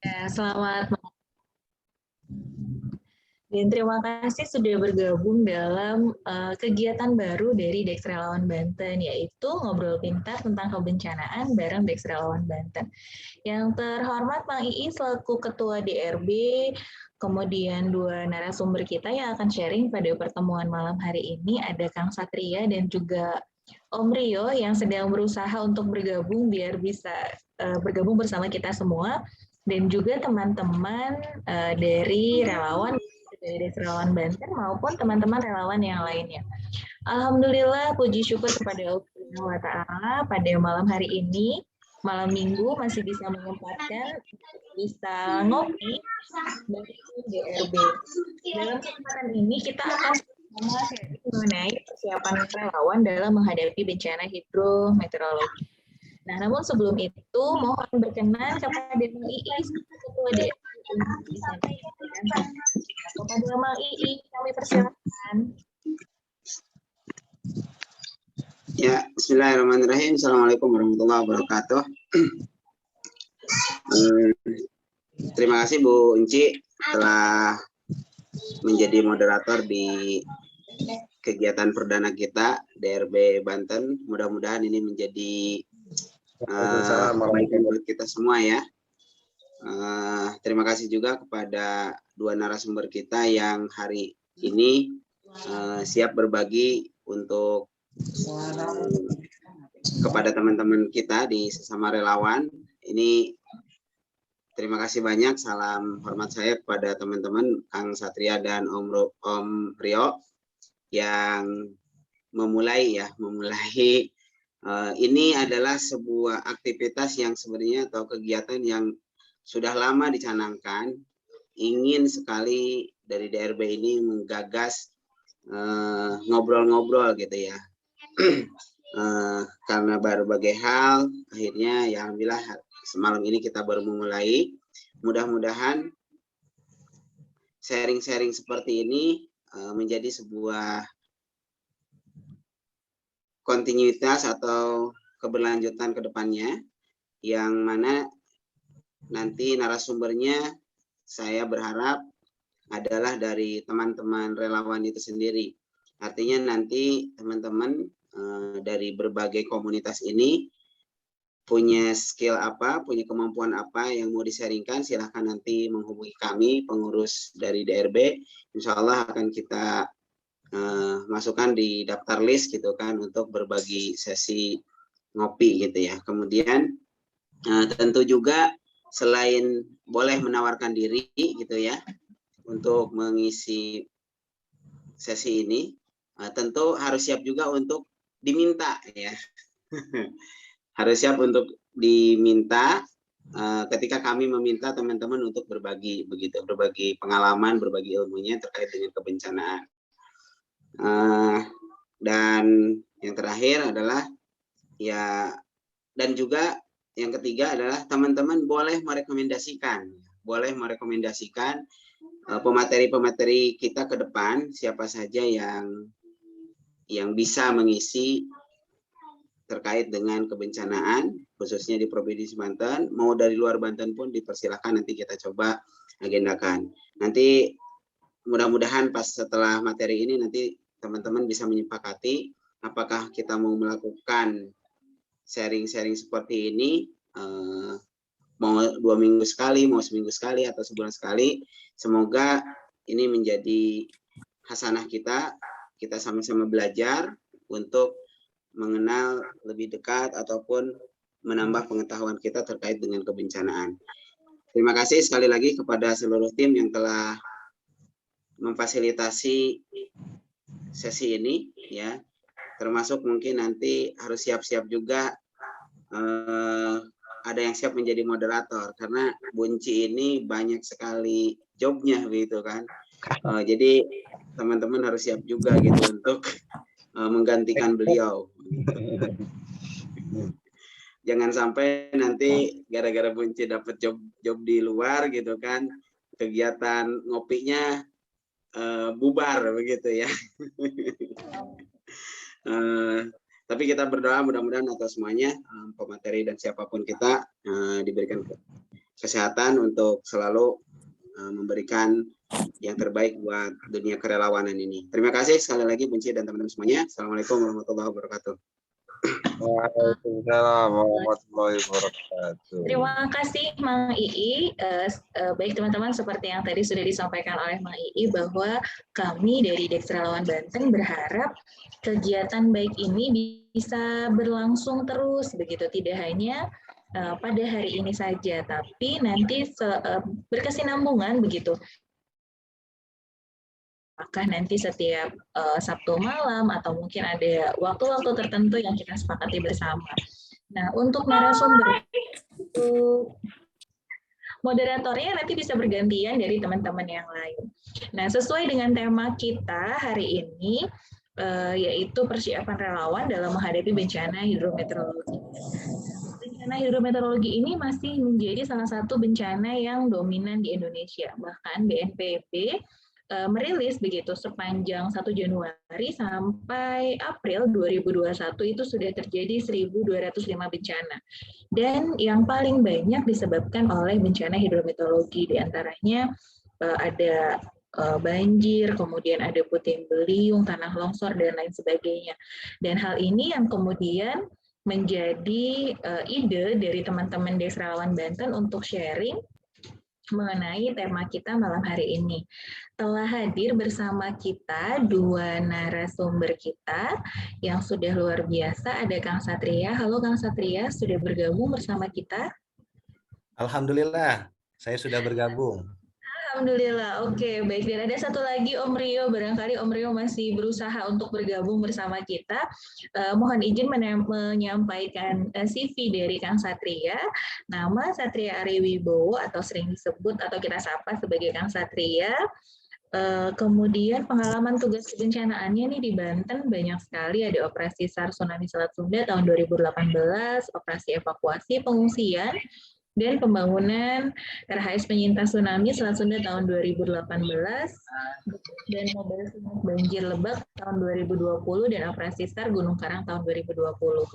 Ya, selamat dan terima kasih sudah bergabung dalam kegiatan baru dari Deks Relawan Banten, yaitu Ngobrol Pintar tentang Kebencanaan bareng Deks Relawan Banten. Yang terhormat Bang Ii selaku Ketua DRB, kemudian dua narasumber kita yang akan sharing pada pertemuan malam hari ini ada Kang Satria dan juga Om Rio yang sedang berusaha untuk bergabung biar bisa bergabung bersama kita semua, dan juga teman-teman dari relawan dari Relawan Banten maupun teman-teman relawan yang lainnya. Alhamdulillah, puji syukur kepada Allah Subhanahu wa Ta'ala, pada malam hari ini, malam minggu masih bisa menyempatkan bisa ngopi dari DRB. Dalam kesempatan ini kita akan mengenai persiapan relawan dalam menghadapi bencana hidrometeorologi. Nah, namun sebelum itu mohon berkenan kepada Bang Iis, Ketua DRB untuk disampaikan. Kepada Bang Ii, kami persilakan. Ya, bismillahirrahmanirrahim. Assalamualaikum warahmatullahi wabarakatuh. Terima kasih Bu Unci telah menjadi moderator di kegiatan perdana kita DRB Banten. Mudah-mudahan ini menjadi kebaikan buat kita semua ya. Terima kasih juga kepada dua narasumber kita yang hari ini siap berbagi untuk kepada teman-teman kita di sesama relawan. Ini terima kasih banyak. Salam hormat saya kepada teman-teman Kang Satria dan Om Rio yang memulai ini adalah sebuah aktivitas yang sebenarnya atau kegiatan yang sudah lama dicanangkan. Ingin sekali dari DRB ini menggagas ngobrol-ngobrol gitu ya. Karena berbagai hal akhirnya ya alhamdulillah semalam ini kita baru memulai. Mudah-mudahan sharing-sharing seperti ini menjadi sebuah kontinuitas atau keberlanjutan ke depannya, yang mana nanti narasumbernya saya berharap adalah dari teman-teman relawan itu sendiri. Artinya nanti teman-teman dari berbagai komunitas ini punya skill apa, punya kemampuan apa yang mau disaringkan, silahkan nanti menghubungi kami, pengurus dari DRB. Insya Allah akan kita masukkan di daftar list gitu kan, untuk berbagi sesi ngopi gitu ya. Kemudian tentu juga selain boleh menawarkan diri gitu ya, untuk mengisi sesi ini, tentu harus siap juga untuk diminta ya. Harus siap untuk diminta ketika kami meminta teman-teman untuk berbagi begitu, berbagi pengalaman, berbagi ilmunya terkait dengan kebencanaan. Dan yang terakhir adalah ya, dan juga yang ketiga adalah teman-teman boleh merekomendasikan pemateri-pemateri kita ke depan, siapa saja yang bisa mengisi terkait dengan kebencanaan, khususnya di Provinsi Banten. Mau dari luar Banten pun dipersilakan, nanti kita coba agendakan. Nanti mudah-mudahan pas setelah materi ini nanti teman-teman bisa menyepakati apakah kita mau melakukan sharing-sharing seperti ini, mau 2 minggu sekali, mau seminggu sekali, atau sebulan sekali. Semoga ini menjadi hasanah kita sama-sama belajar untuk mengenal lebih dekat ataupun menambah pengetahuan kita terkait dengan kebencanaan. Terima kasih sekali lagi kepada seluruh tim yang telah memfasilitasi sesi ini ya, termasuk mungkin nanti harus siap-siap juga ada yang siap menjadi moderator, karena Bunci ini banyak sekali jobnya gitu kan. Jadi teman-teman harus siap juga gitu untuk menggantikan beliau. Jangan sampai nanti gara-gara Bunci dapat job di luar gitu kan, kegiatan ngopinya bubar begitu ya. Tapi kita berdoa mudah-mudahan atas semuanya pemateri dan siapapun kita diberikan kesehatan untuk selalu memberikan yang terbaik buat dunia kerelawanan ini. Terima kasih sekali lagi Bunci dan teman-teman semuanya. Assalamualaikum warahmatullahi wabarakatuh. Waalaikumsalam warahmatullahi wabarakatuh. Terima kasih Mang Ii. Baik teman-teman, seperti yang tadi sudah disampaikan oleh Mang Ii bahwa kami dari Deks Relawan Banten berharap kegiatan baik ini bisa berlangsung terus begitu, tidak hanya pada hari ini saja, tapi nanti berkesinambungan begitu. Apakah nanti setiap Sabtu malam atau mungkin ada waktu-waktu tertentu yang kita sepakati bersama. Nah, untuk narasumber, moderatornya nanti bisa bergantian dari teman-teman yang lain. Nah, sesuai dengan tema kita hari ini, yaitu persiapan relawan dalam menghadapi bencana hidrometeorologi. Bencana hidrometeorologi ini masih menjadi salah satu bencana yang dominan di Indonesia. Bahkan BNPB merilis begitu sepanjang 1 Januari sampai April 2021 itu sudah terjadi 1.205 bencana. Dan yang paling banyak disebabkan oleh bencana hidrometeorologi, diantaranya ada banjir, kemudian ada puting beliung, tanah longsor, dan lain sebagainya. Dan hal ini yang kemudian menjadi ide dari teman-teman Deks Relawan Banten untuk sharing mengenai tema kita malam hari ini. Telah hadir bersama kita dua narasumber kita yang sudah luar biasa. Ada Kang Satria. Halo Kang Satria, sudah bergabung bersama kita? Alhamdulillah, saya sudah bergabung. Alhamdulillah, oke, baik. Dan ada satu lagi Om Rio, barangkali Om Rio masih berusaha untuk bergabung bersama kita. Mohon izin menyampaikan CV dari Kang Satria. Nama Satria Ariwibowo atau sering disebut atau kita sapa sebagai Kang Satria. Kemudian pengalaman tugas kebencanaannya nih di Banten banyak sekali. Ada operasi SAR Tsunami Selat Sunda tahun 2018, operasi evakuasi pengungsian, dan pembangunan RHS penyintas tsunami Selat Sunda tahun 2018, dan Mobile Simas Banjir Lebak tahun 2020, dan operasi SAR Gunung Karang tahun 2020.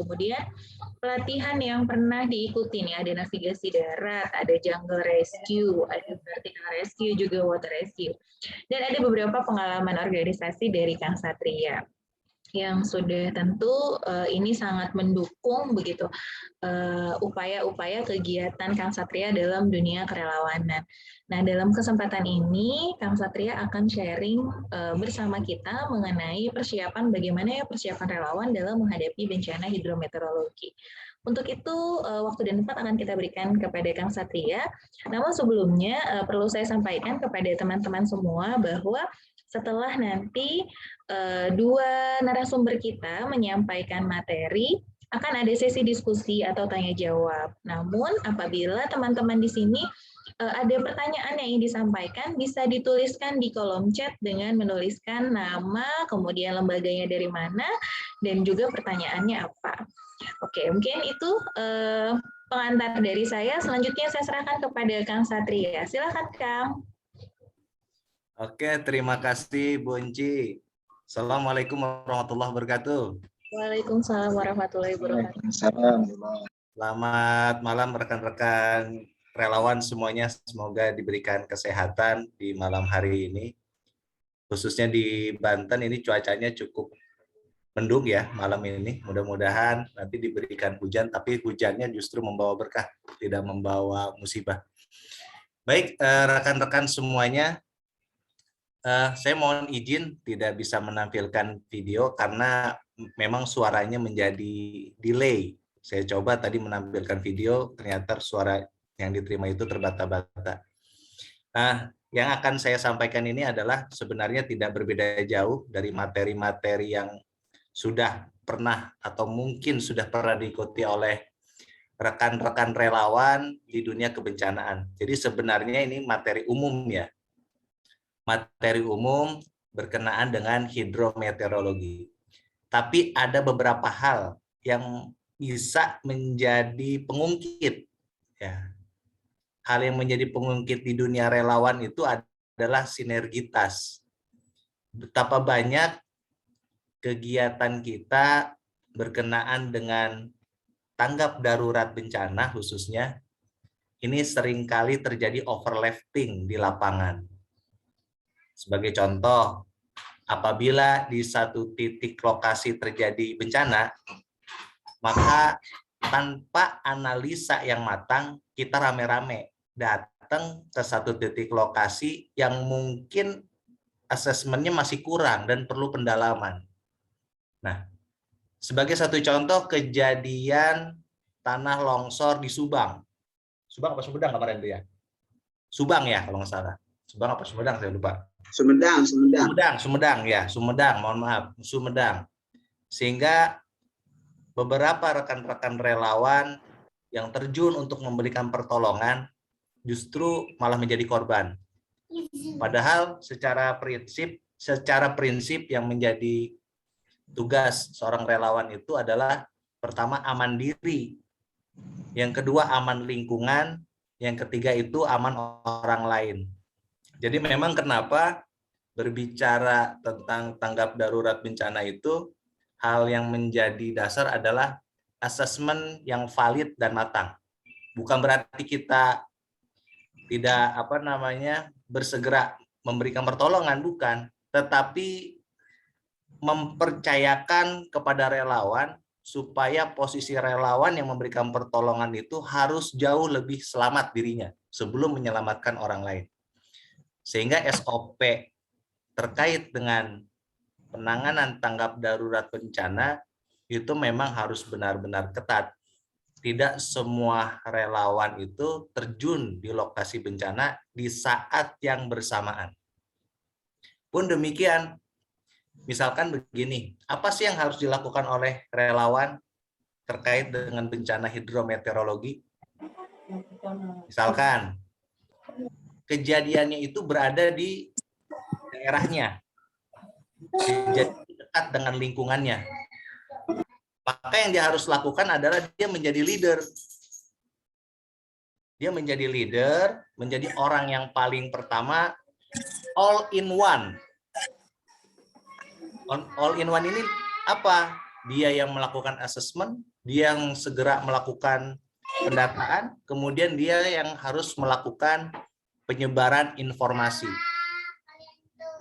Kemudian pelatihan yang pernah diikuti nih, ada navigasi darat, ada jungle rescue, ada vertical rescue, juga water rescue. Dan ada beberapa pengalaman organisasi dari Kang Satria yang sudah tentu ini sangat mendukung begitu upaya-upaya kegiatan Kang Satria dalam dunia kerelawanan. Nah, dalam kesempatan ini Kang Satria akan sharing bersama kita mengenai persiapan bagaimana ya persiapan relawan dalam menghadapi bencana hidrometeorologi. Untuk itu waktu dan tempat akan kita berikan kepada Kang Satria. Namun sebelumnya perlu saya sampaikan kepada teman-teman semua bahwa setelah nanti dua narasumber kita menyampaikan materi, akan ada sesi diskusi atau tanya jawab. Namun apabila teman-teman di sini ada pertanyaan yang ingin disampaikan, bisa dituliskan di kolom chat dengan menuliskan nama, kemudian lembaganya dari mana, dan juga pertanyaannya apa. Oke, mungkin itu pengantar dari saya. Selanjutnya saya serahkan kepada Kang Satria. Silakan Kang. Oke, terima kasih Bu Unci. Assalamualaikum warahmatullahi wabarakatuh. Waalaikumsalam warahmatullahi wabarakatuh. Selamat malam rekan-rekan relawan semuanya. Semoga diberikan kesehatan di malam hari ini. Khususnya di Banten ini cuacanya cukup mendung ya malam ini. Mudah-mudahan nanti diberikan hujan, tapi hujannya justru membawa berkah, tidak membawa musibah. Baik, rekan-rekan semuanya, saya mohon izin tidak bisa menampilkan video karena memang suaranya menjadi delay. Saya coba tadi menampilkan video, ternyata suara yang diterima itu terbata-bata. Nah, yang akan saya sampaikan ini adalah sebenarnya tidak berbeda jauh dari materi-materi yang sudah pernah atau mungkin sudah pernah diikuti oleh rekan-rekan relawan di dunia kebencanaan. Jadi sebenarnya ini materi umum ya. Materi umum berkenaan dengan hidrometeorologi. Tapi ada beberapa hal yang bisa menjadi pengungkit. Ya. Hal yang menjadi pengungkit di dunia relawan itu adalah sinergitas. Betapa banyak kegiatan kita berkenaan dengan tanggap darurat bencana khususnya ini seringkali terjadi overlapping di lapangan. Sebagai contoh, apabila di satu titik lokasi terjadi bencana, maka tanpa analisa yang matang, kita rame-rame datang ke satu titik lokasi yang mungkin asesmennya masih kurang dan perlu pendalaman. Nah, sebagai satu contoh kejadian tanah longsor di Subang. Subang apa Sumedang kemarin itu ya? Subang ya kalau nggak salah. Subang apa Sumedang saya lupa. Sumedang. Sumedang ya, Sumedang, mohon maaf, Sumedang. Sehingga beberapa rekan-rekan relawan yang terjun untuk memberikan pertolongan justru malah menjadi korban. Padahal secara prinsip yang menjadi tugas seorang relawan itu adalah pertama aman diri, yang kedua aman lingkungan, yang ketiga itu aman orang lain. Jadi memang kenapa berbicara tentang tanggap darurat bencana itu hal yang menjadi dasar adalah asesmen yang valid dan matang. Bukan berarti kita tidak bersegera memberikan pertolongan, bukan, tetapi mempercayakan kepada relawan supaya posisi relawan yang memberikan pertolongan itu harus jauh lebih selamat dirinya sebelum menyelamatkan orang lain. Sehingga SOP terkait dengan penanganan tanggap darurat bencana itu memang harus benar-benar ketat. Tidak semua relawan itu terjun di lokasi bencana di saat yang bersamaan. Pun demikian, misalkan begini, apa sih yang harus dilakukan oleh relawan terkait dengan bencana hidrometeorologi? Misalkan, kejadiannya itu berada di daerahnya, jadi dekat dengan lingkungannya. Maka yang dia harus lakukan adalah dia menjadi leader. Dia menjadi leader, menjadi orang yang paling pertama, all in one. All in one ini apa? Dia yang melakukan assessment, dia yang segera melakukan pendataan, kemudian dia yang harus melakukan penyebaran informasi.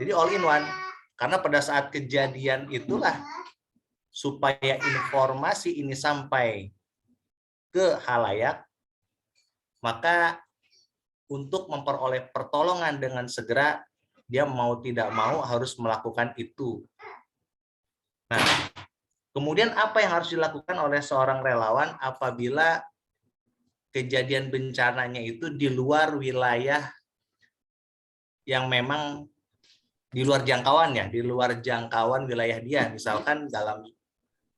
Jadi all in one. Karena pada saat kejadian itulah supaya informasi ini sampai ke halayak, maka untuk memperoleh pertolongan dengan segera, dia mau tidak mau harus melakukan itu. Nah, kemudian apa yang harus dilakukan oleh seorang relawan apabila kejadian bencananya itu di luar wilayah yang memang di luar jangkauan ya, di luar jangkauan wilayah dia, misalkan dalam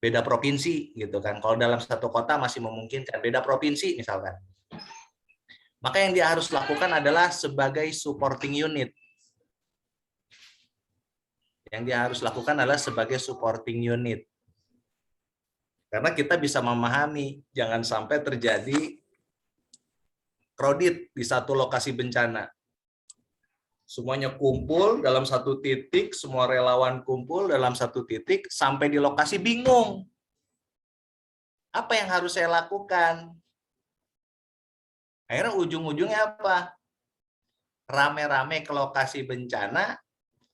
beda provinsi gitu kan. Kalau dalam satu kota masih memungkinkan, beda provinsi misalkan. Maka yang dia harus lakukan adalah sebagai supporting unit. Yang dia harus lakukan adalah sebagai supporting unit. Karena kita bisa memahami, jangan sampai terjadi crowded di satu lokasi bencana. Semuanya kumpul dalam satu titik, semua relawan kumpul dalam satu titik, sampai di lokasi bingung. Apa yang harus saya lakukan? Akhirnya ujung-ujungnya apa? Rame-rame ke lokasi bencana,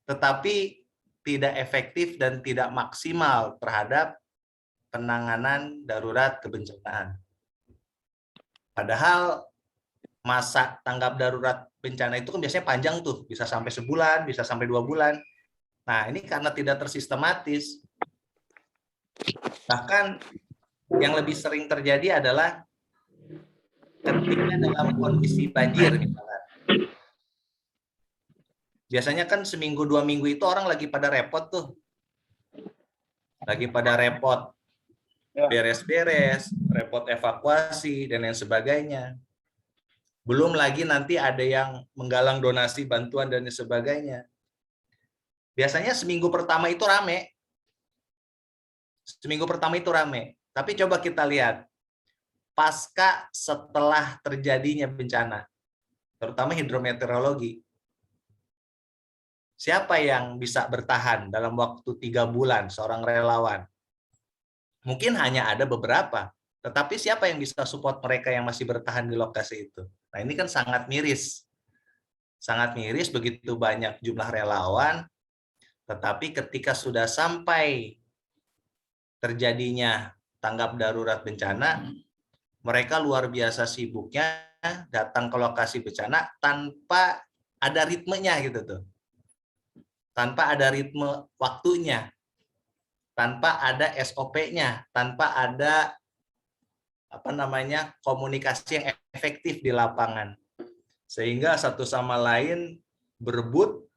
tetapi tidak efektif dan tidak maksimal terhadap penanganan darurat kebencanaan. Padahal masa tanggap darurat bencana itu kan biasanya panjang tuh, bisa sampai sebulan, bisa sampai 2 bulan. Nah, ini karena tidak tersistematis. Bahkan yang lebih sering terjadi adalah ketika dalam kondisi banjir misalnya. Biasanya kan seminggu 2 minggu itu orang lagi pada repot tuh. Lagi pada repot beres-beres, repot evakuasi, dan lain sebagainya. Belum lagi nanti ada yang menggalang donasi, bantuan, dan sebagainya. Biasanya seminggu pertama itu rame. Seminggu pertama itu rame. Tapi coba kita lihat, pasca setelah terjadinya bencana, terutama hidrometeorologi, siapa yang bisa bertahan dalam waktu 3 bulan seorang relawan? Mungkin hanya ada beberapa, tetapi siapa yang bisa support mereka yang masih bertahan di lokasi itu? Nah, ini kan sangat miris. Sangat miris begitu banyak jumlah relawan, tetapi ketika sudah sampai terjadinya tanggap darurat bencana, mereka luar biasa sibuknya datang ke lokasi bencana tanpa ada ritmenya gitu tuh. Tanpa ada ritme waktunya, tanpa ada SOP-nya, tanpa ada komunikasi yang efektif di lapangan. Sehingga satu sama lain berebut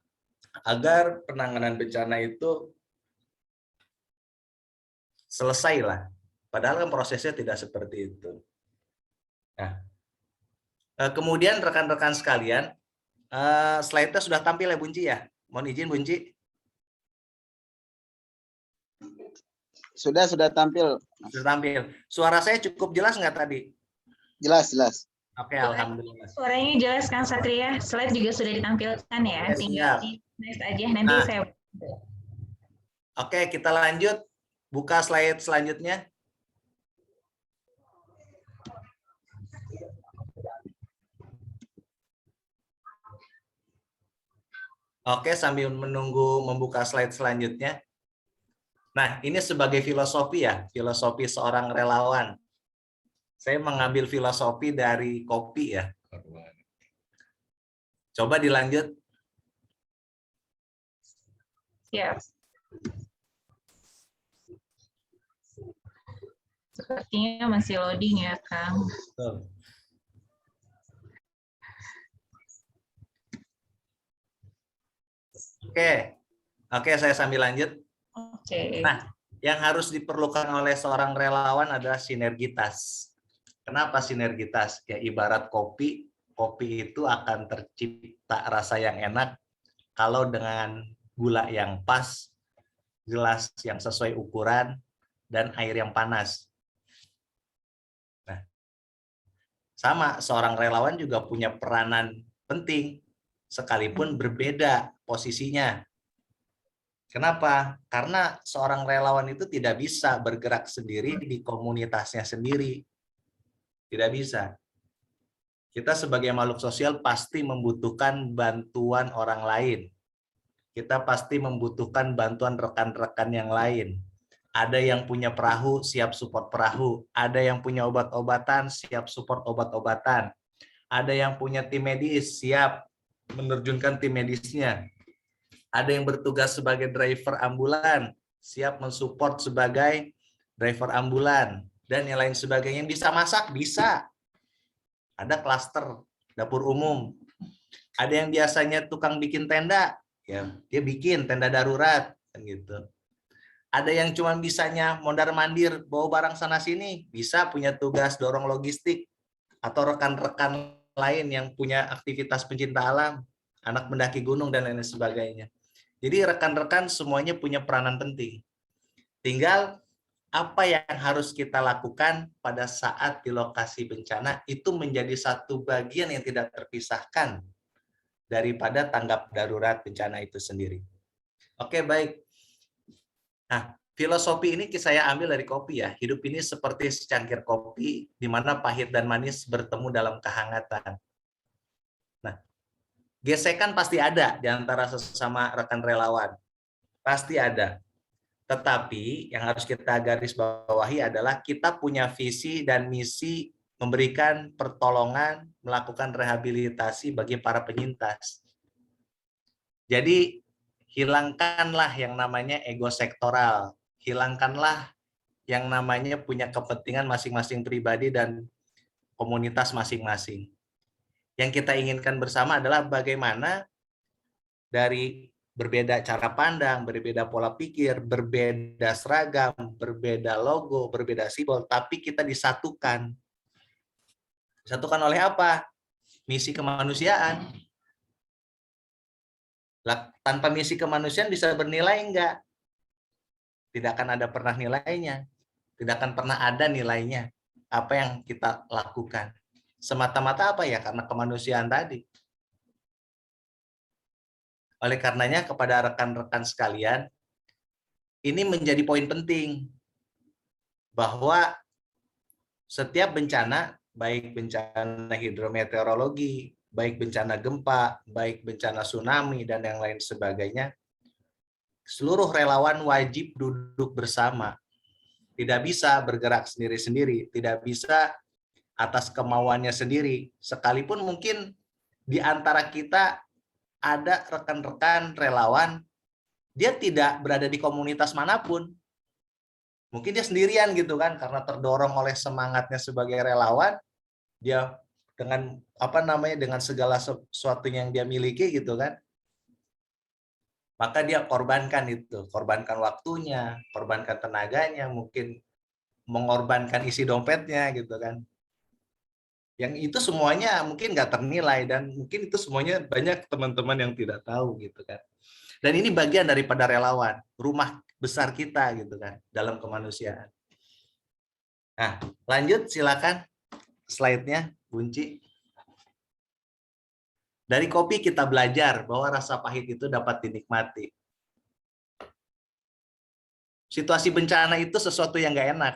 agar penanganan bencana itu selesai lah. Padahal kan prosesnya tidak seperti itu. Nah, kemudian rekan-rekan sekalian, slide-nya sudah tampil ya Bunci ya? Mohon izin Bunci. Sudah tampil. Sudah tampil. Suara saya cukup jelas nggak tadi? Jelas. Oke, alhamdulillah. Suaranya jelas Kang Satria. Slide juga sudah ditampilkan ya. Oke, Tinggal di next aja nanti saya. Oke, kita lanjut. Buka slide selanjutnya. Oke, sambil menunggu membuka slide selanjutnya. Nah, ini sebagai filosofi ya, filosofi seorang relawan. Saya mengambil filosofi dari kopi ya. Coba dilanjut. Ya. Sepertinya masih loading ya, Kang. Betul. Oke, saya sambil lanjut. Oke. Nah, yang harus diperlukan oleh seorang relawan adalah sinergitas. Kenapa sinergitas? Ya ibarat kopi itu akan tercipta rasa yang enak kalau dengan gula yang pas, gelas yang sesuai ukuran, dan air yang panas. Nah, sama, seorang relawan juga punya peranan penting, sekalipun berbeda posisinya. Kenapa? Karena seorang relawan itu tidak bisa bergerak sendiri di komunitasnya sendiri. Tidak bisa. Kita sebagai makhluk sosial pasti membutuhkan bantuan orang lain. Kita pasti membutuhkan bantuan rekan-rekan yang lain. Ada yang punya perahu, siap support perahu. Ada yang punya obat-obatan, siap support obat-obatan. Ada yang punya tim medis, siap menerjunkan tim medisnya. Ada yang bertugas sebagai driver ambulan, siap mensupport sebagai driver ambulan, dan yang lain sebagainya. Bisa masak, bisa. Ada klaster dapur umum. Ada yang biasanya tukang bikin tenda, ya dia bikin tenda darurat, kan gitu. Ada yang cuma bisanya mondar-mandir, bawa barang sana sini, bisa punya tugas dorong logistik, atau rekan-rekan lain yang punya aktivitas pencinta alam, anak mendaki gunung dan lain sebagainya. Jadi rekan-rekan semuanya punya peranan penting. Tinggal apa yang harus kita lakukan pada saat di lokasi bencana itu menjadi satu bagian yang tidak terpisahkan daripada tanggap darurat bencana itu sendiri. Oke, baik. Nah, filosofi ini saya ambil dari kopi ya. Hidup ini seperti secangkir kopi di mana pahit dan manis bertemu dalam kehangatan. Nah, gesekan pasti ada di antara sesama rekan relawan. Pasti ada. Tetapi yang harus kita garis bawahi adalah kita punya visi dan misi memberikan pertolongan, melakukan rehabilitasi bagi para penyintas. Jadi hilangkanlah yang namanya ego sektoral, hilangkanlah yang namanya punya kepentingan masing-masing pribadi dan komunitas masing-masing. Yang kita inginkan bersama adalah bagaimana dari berbeda cara pandang, berbeda pola pikir, berbeda seragam, berbeda logo, berbeda simbol, tapi kita disatukan. Disatukan oleh apa? Misi kemanusiaan. Tanpa misi kemanusiaan bisa bernilai enggak? Tidak akan ada pernah nilainya. Tidak akan pernah ada nilainya apa yang kita lakukan. Semata-mata apa ya? Karena kemanusiaan tadi. Oleh karenanya kepada rekan-rekan sekalian, ini menjadi poin penting bahwa setiap bencana baik bencana hidrometeorologi, baik bencana gempa, baik bencana tsunami, dan yang lain sebagainya, seluruh relawan wajib duduk bersama. Tidak bisa bergerak sendiri-sendiri, tidak bisa atas kemauannya sendiri. Sekalipun mungkin di antara kita ada rekan-rekan relawan, dia tidak berada di komunitas manapun. Mungkin dia sendirian gitu kan, karena terdorong oleh semangatnya sebagai relawan, dia dengan dengan segala sesuatu yang dia miliki gitu kan, maka dia korbankan itu, korbankan waktunya, korbankan tenaganya, mungkin mengorbankan isi dompetnya gitu kan. Yang itu semuanya mungkin nggak ternilai, dan mungkin itu semuanya banyak teman-teman yang tidak tahu gitu kan. Dan ini bagian daripada relawan, rumah besar kita gitu kan, dalam kemanusiaan. Nah, lanjut silakan slide-nya, Bunci. Dari kopi kita belajar bahwa rasa pahit itu dapat dinikmati. Situasi bencana itu sesuatu yang nggak enak.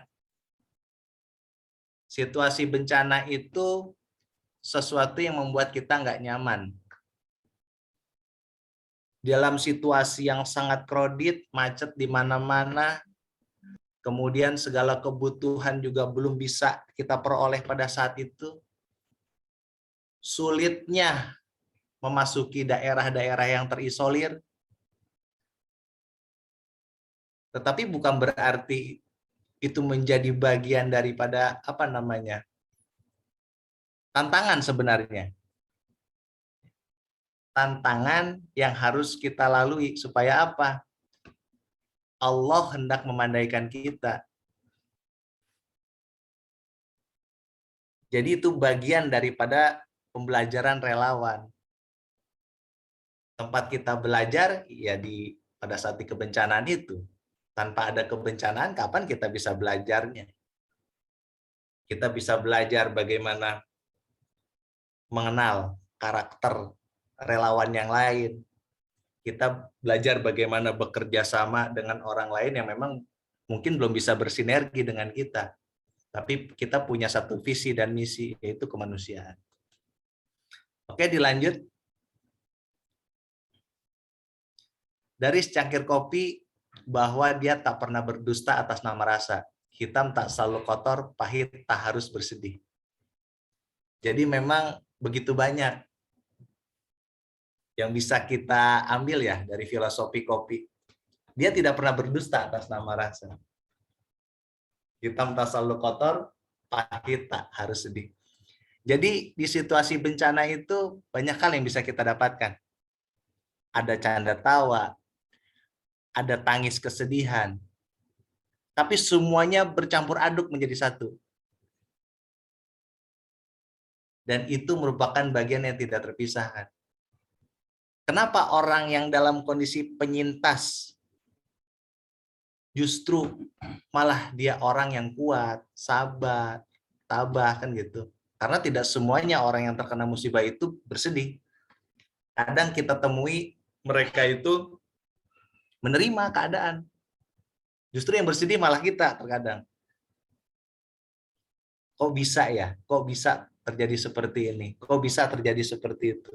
Situasi bencana itu sesuatu yang membuat kita nggak nyaman. Dalam situasi yang sangat kredit, macet di mana-mana, kemudian segala kebutuhan juga belum bisa kita peroleh pada saat itu, sulitnya memasuki daerah-daerah yang terisolir, tetapi bukan berarti itu menjadi bagian daripada tantangan sebenarnya. Tantangan yang harus kita lalui supaya apa? Allah hendak memandaikan kita. Jadi itu bagian daripada pembelajaran relawan. Tempat kita belajar ya pada saat di kebencanaan itu. Tanpa ada kebencanaan, kapan kita bisa belajarnya? Kita bisa belajar bagaimana mengenal karakter relawan yang lain. Kita belajar bagaimana bekerja sama dengan orang lain yang memang mungkin belum bisa bersinergi dengan kita. Tapi kita punya satu visi dan misi, yaitu kemanusiaan. Oke, dilanjut. Dari secangkir kopi, bahwa dia tak pernah berdusta atas nama rasa. Hitam tak selalu kotor, pahit tak harus bersedih. Jadi memang begitu banyak yang bisa kita ambil ya dari filosofi kopi. Dia tidak pernah berdusta atas nama rasa. Hitam tak selalu kotor, pahit tak harus sedih. Jadi di situasi bencana itu banyak hal yang bisa kita dapatkan. Ada canda tawa, ada tangis kesedihan, tapi semuanya bercampur aduk menjadi satu. Dan itu merupakan bagian yang tidak terpisahkan. Kenapa orang yang dalam kondisi penyintas justru malah dia orang yang kuat, sabar, tabah kan gitu. Karena tidak semuanya orang yang terkena musibah itu bersedih. Kadang kita temui mereka itu menerima keadaan. Justru yang bersedih malah kita terkadang. Kok bisa ya? Kok bisa terjadi seperti ini? Kok bisa terjadi seperti itu?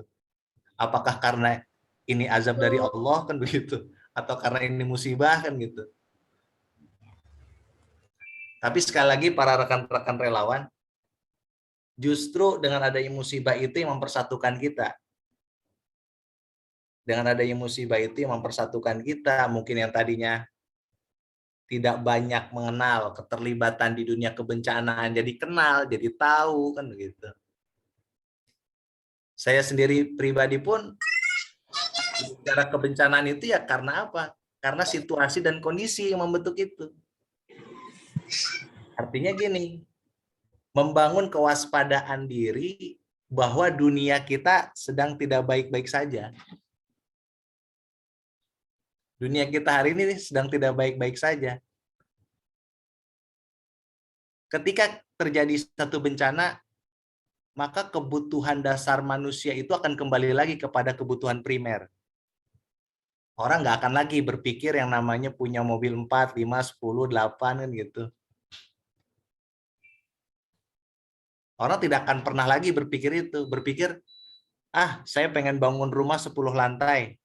Apakah karena ini azab dari Allah kan begitu? Atau karena ini musibah kan gitu? Tapi sekali lagi para rekan-rekan relawan, justru dengan adanya musibah itu yang mempersatukan kita. Dengan adanya musibah itu yang mempersatukan kita, mungkin yang tadinya tidak banyak mengenal keterlibatan di dunia kebencanaan, jadi kenal, jadi tahu kan begitu. Saya sendiri pribadi pun bicara kebencanaan itu ya karena apa? Karena situasi dan kondisi yang membentuk itu. Artinya gini, membangun kewaspadaan diri bahwa dunia kita sedang tidak baik-baik saja. Dunia kita hari ini sedang tidak baik-baik saja. Ketika terjadi satu bencana, maka kebutuhan dasar manusia itu akan kembali lagi kepada kebutuhan primer. Orang nggak akan lagi berpikir yang namanya punya mobil 4, 5, 10, 8 kan gitu. Orang tidak akan pernah lagi berpikir itu. Berpikir, saya pengen bangun rumah 10 lantai.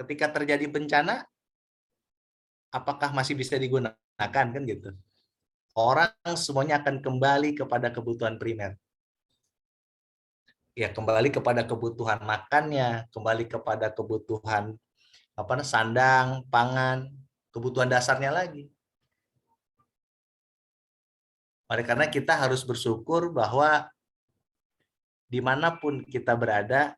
Ketika terjadi bencana, apakah masih bisa digunakan? Kan gitu. Orang semuanya akan kembali kepada kebutuhan primer. Ya, kembali kepada kebutuhan makannya, kembali kepada kebutuhan sandang, pangan, kebutuhan dasarnya lagi. Oleh karena kita harus bersyukur bahwa dimanapun kita berada,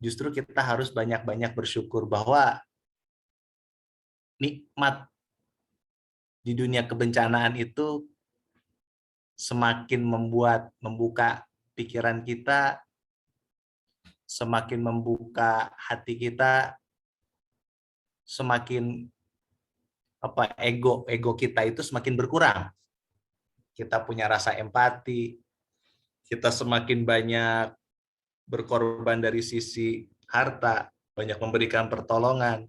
justru kita harus banyak-banyak bersyukur bahwa nikmat di dunia kebencanaan itu semakin membuka pikiran kita, semakin membuka hati kita, semakin ego kita itu semakin berkurang. Kita punya rasa empati, kita semakin banyak berkorban dari sisi harta, banyak memberikan pertolongan.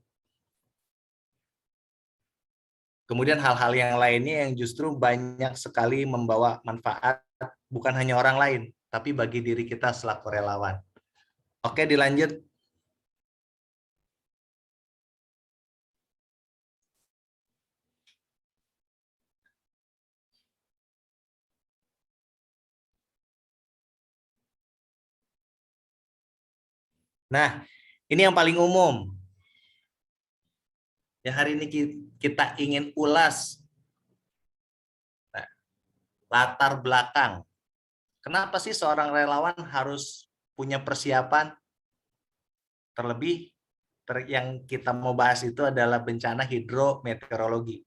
Kemudian hal-hal yang lainnya yang justru banyak sekali membawa manfaat bukan hanya orang lain, tapi bagi diri kita selaku relawan. Oke, dilanjut. Nah, ini yang paling umum. Ya, hari ini kita ingin ulas latar belakang. Kenapa sih seorang relawan harus punya persiapan? Terlebih yang kita mau bahas itu adalah bencana hidrometeorologi.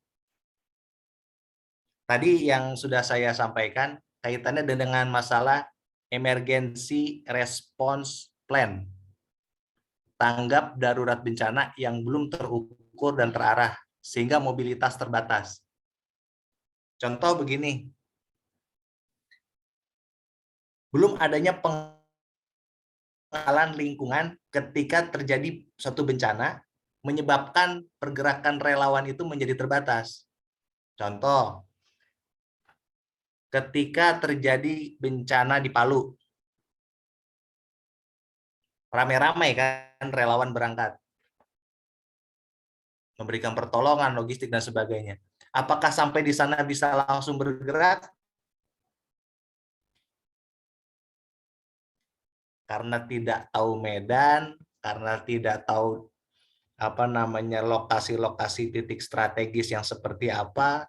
Tadi yang sudah saya sampaikan kaitannya dengan masalah emergency response plan. Tanggap darurat bencana yang belum terukur dan terarah sehingga mobilitas terbatas. Contoh begini. Belum adanya pengalaman lingkungan ketika terjadi suatu bencana menyebabkan pergerakan relawan itu menjadi terbatas. Contoh, ketika terjadi bencana di Palu, ramai-ramai kan relawan berangkat, memberikan pertolongan, logistik, dan sebagainya. Apakah sampai di sana bisa langsung bergerak? Karena tidak tahu medan, karena tidak tahu lokasi-lokasi titik strategis yang seperti apa,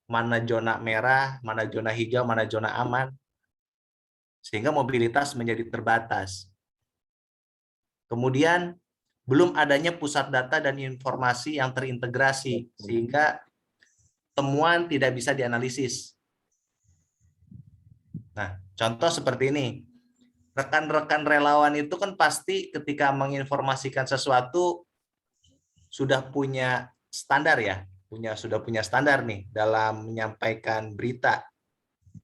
mana zona merah, mana zona hijau, mana zona aman, sehingga mobilitas menjadi terbatas. Kemudian belum adanya pusat data dan informasi yang terintegrasi, sehingga temuan tidak bisa dianalisis. Nah, contoh seperti ini. Rekan-rekan relawan itu kan pasti ketika menginformasikan sesuatu sudah punya standar ya, sudah punya standar nih dalam menyampaikan berita.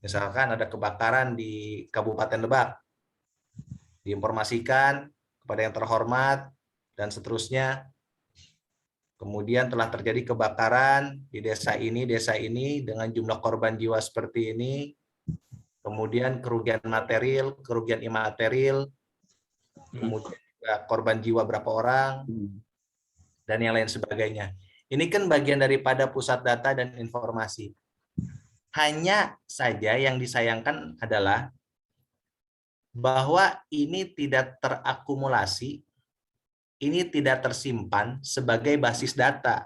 Misalkan ada kebakaran di Kabupaten Lebak, diinformasikan kepada yang terhormat dan seterusnya. Kemudian telah terjadi kebakaran di desa ini dengan jumlah korban jiwa seperti ini. Kemudian kerugian material, kerugian imaterial, kemudian juga korban jiwa berapa orang, dan yang lain sebagainya. Ini kan bagian daripada pusat data dan informasi. Hanya saja yang disayangkan adalah bahwa ini tidak terakumulasi, ini tidak tersimpan sebagai basis data.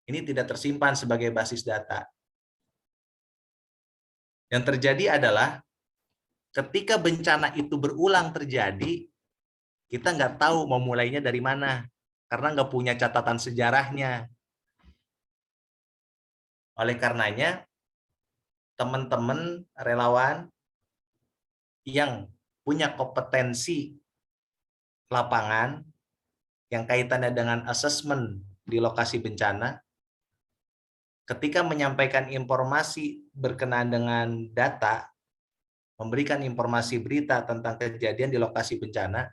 Ini tidak tersimpan sebagai basis data. Yang terjadi adalah ketika bencana itu berulang terjadi, kita nggak tahu mau mulainya dari mana, karena nggak punya catatan sejarahnya. Oleh karenanya, teman-teman relawan yang punya kompetensi lapangan yang kaitannya dengan asesmen di lokasi bencana, ketika menyampaikan informasi berkenaan dengan data, memberikan informasi berita tentang kejadian di lokasi bencana,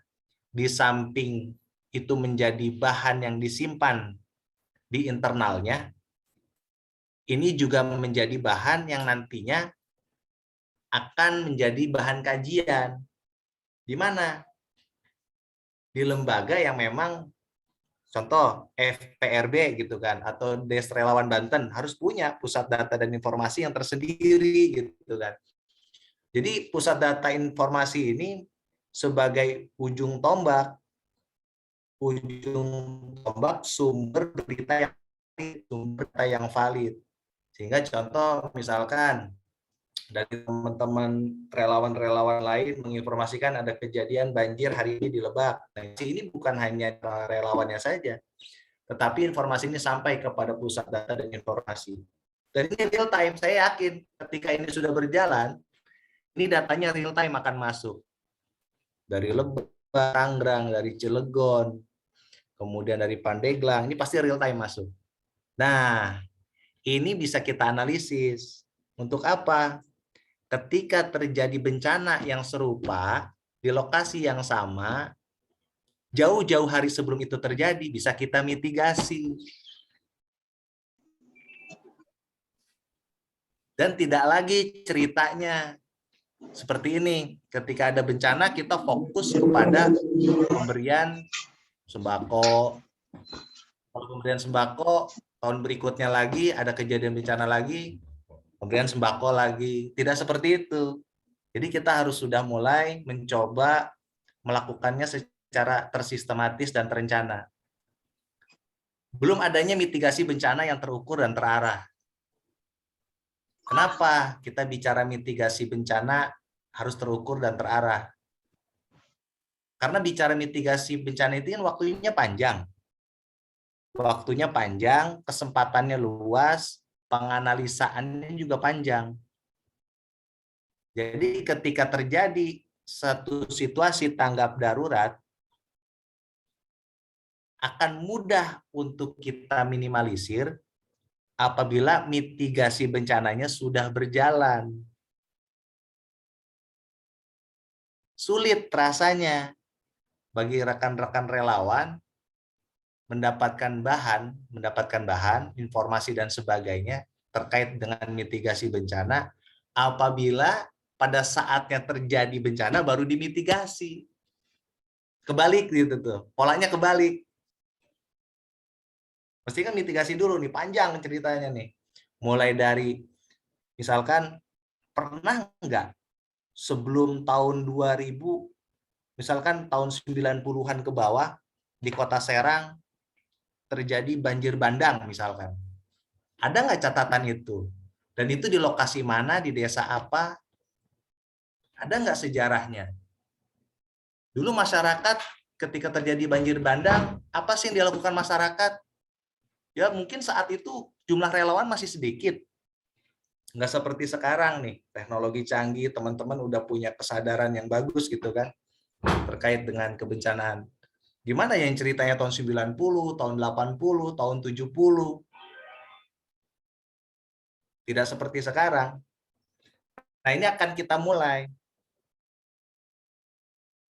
di samping itu menjadi bahan yang disimpan di internalnya, ini juga menjadi bahan yang nantinya akan menjadi bahan kajian. Di mana? Di lembaga yang memang, contoh FPRB gitu kan, atau Des Relawan Banten harus punya pusat data dan informasi yang tersendiri gitu kan. Jadi pusat data informasi ini sebagai ujung tombak sumber berita yang valid. Sehingga contoh misalkan dari teman-teman relawan-relawan lain menginformasikan ada kejadian banjir hari ini di Lebak. Nah, ini bukan hanya relawannya saja, tetapi informasi ini sampai kepada pusat data dan informasi. Dan ini real time, saya yakin ketika ini sudah berjalan, ini datanya real time akan masuk. Dari Lebak, Tangerang, dari Cilegon, kemudian dari Pandeglang, ini pasti real time masuk. Nah, ini bisa kita analisis. Untuk apa? Ketika terjadi bencana yang serupa di lokasi yang sama, jauh-jauh hari sebelum itu terjadi, bisa kita mitigasi. Dan tidak lagi ceritanya seperti ini. Ketika ada bencana, kita fokus kepada pemberian sembako. Kalau pemberian sembako, tahun berikutnya lagi ada kejadian bencana lagi, pemberian sembako lagi. Tidak seperti itu. Jadi kita harus sudah mulai mencoba melakukannya secara tersistematis dan terencana. Belum adanya mitigasi bencana yang terukur dan terarah. Kenapa kita bicara mitigasi bencana harus terukur dan terarah? Karena bicara mitigasi bencana itu kan waktunya panjang. Waktunya panjang, kesempatannya luas, penganalisaannya juga panjang. Jadi ketika terjadi satu situasi tanggap darurat, akan mudah untuk kita minimalisir apabila mitigasi bencananya sudah berjalan. Sulit rasanya bagi rekan-rekan relawan mendapatkan bahan, informasi dan sebagainya terkait dengan mitigasi bencana apabila pada saatnya terjadi bencana baru dimitigasi. Kebalik gitu tuh, polanya kebalik. Mesti kan mitigasi dulu nih, panjang ceritanya nih. Mulai dari, misalkan, pernah nggak sebelum tahun 2000, misalkan tahun 90-an ke bawah, di kota Serang terjadi banjir bandang misalkan. Ada nggak catatan itu? Dan itu di lokasi mana, di desa apa? Ada nggak sejarahnya? Dulu masyarakat ketika terjadi banjir bandang, apa sih yang dilakukan masyarakat? Ya mungkin saat itu jumlah relawan masih sedikit. Nggak seperti sekarang nih, teknologi canggih, teman-teman udah punya kesadaran yang bagus gitu kan, terkait dengan kebencanaan. Gimana yang ceritanya tahun 90, tahun 80, tahun 70? Tidak seperti sekarang. Nah ini akan kita mulai.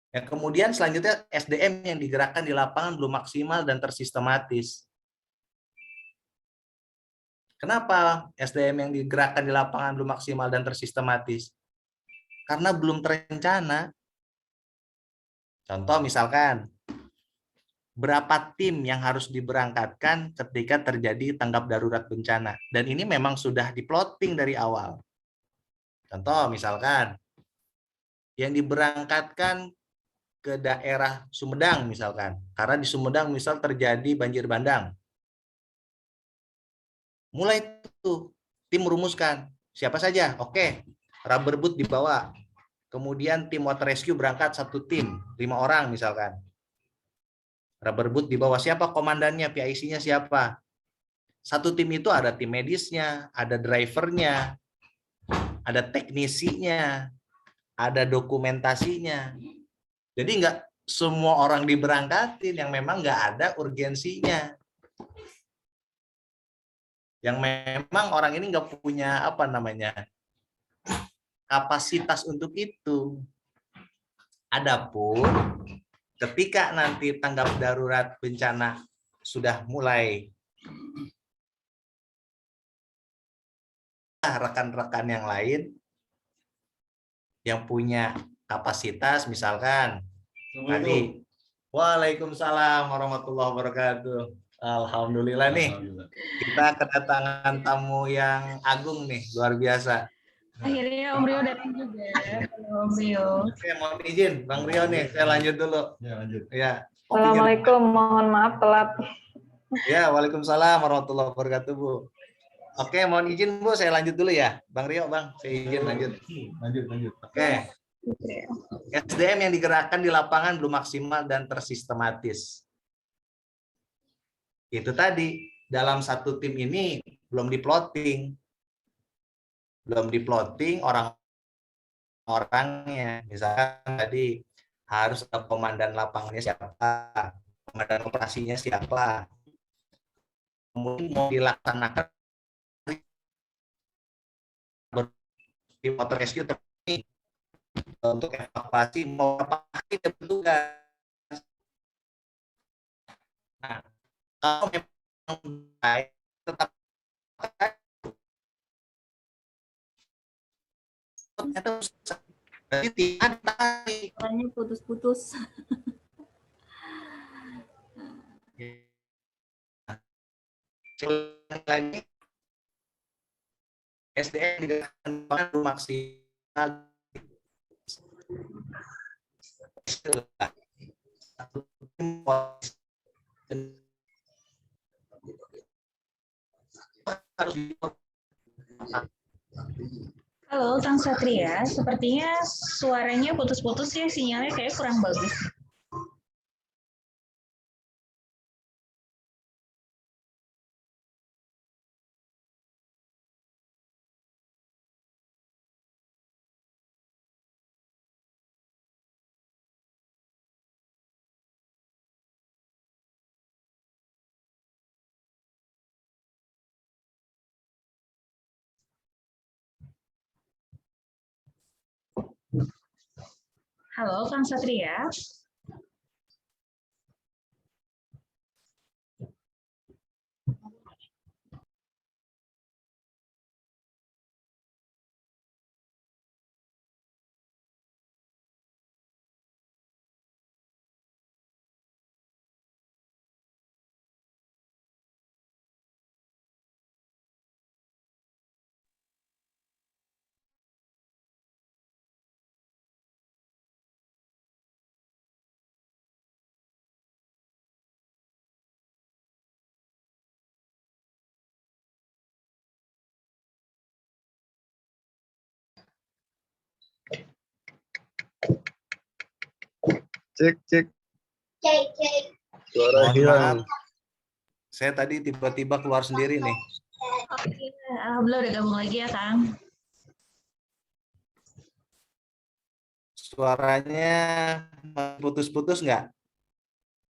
Ya, kemudian selanjutnya SDM yang digerakkan di lapangan belum maksimal dan tersistematis. Kenapa SDM yang digerakkan di lapangan belum maksimal dan tersistematis? Karena belum terencana. Contoh misalkan, berapa tim yang harus diberangkatkan ketika terjadi tanggap darurat bencana. Dan ini memang sudah diplotting dari awal. Contoh misalkan, yang diberangkatkan ke daerah Sumedang misalkan. Karena di Sumedang misal terjadi banjir bandang. Mulai itu tim merumuskan siapa saja. Oke, rubber boot dibawa. Kemudian tim water rescue berangkat satu tim, 5 orang misalkan. Rubber boot dibawa, siapa komandannya, PIC-nya siapa. Satu tim itu ada tim medisnya, ada drivernya, ada teknisinya, ada dokumentasinya. Jadi nggak semua orang diberangkatin yang memang nggak ada urgensinya. Yang memang orang ini nggak punya kapasitas untuk itu. Adapun ketika nanti tanggap darurat bencana sudah mulai rekan-rekan yang lain yang punya kapasitas, misalkan tadi. Waalaikumsalam warahmatullahi wabarakatuh. Alhamdulillah nih, kita kedatangan tamu yang agung nih, luar biasa. Akhirnya Om Rio datang juga. Halo, Om Rio. Oke, mohon izin Bang Rio nih, saya lanjut dulu. Ya, lanjut. Ya. Assalamualaikum, mohon maaf telat. Ya, waalaikumsalam warahmatullahi wabarakatuh, Bu. Oke, mohon izin Bu, saya lanjut dulu ya. Bang Rio, Bang, saya izin lanjut. Lanjut. Oke. SDM yang digerakkan di lapangan belum maksimal dan tersistematis. Itu tadi, dalam satu tim ini belum diplotting. Belum diplotting orang-orangnya. Misalkan tadi harus ada komandan lapangannya siapa, komandan operasinya siapa. Kemudian mau dilaksanakan di motor rescue untuk evakuasi mau apa kita bertugas. Nah, kalau memang baik tetap ternyata berarti tidak tarik. Suaranya putus-putus. Lagi SDM digerakkan maksimal. Halo, Kang Satria. Sepertinya suaranya putus-putus ya, sinyalnya kayak kurang bagus. Halo, Kang Satria. Cek. Suara hilang. Saya tadi tiba-tiba keluar sendiri nih. Oke, alhamdulillah udah gabung lagi ya, Kang. Suaranya putus-putus nggak?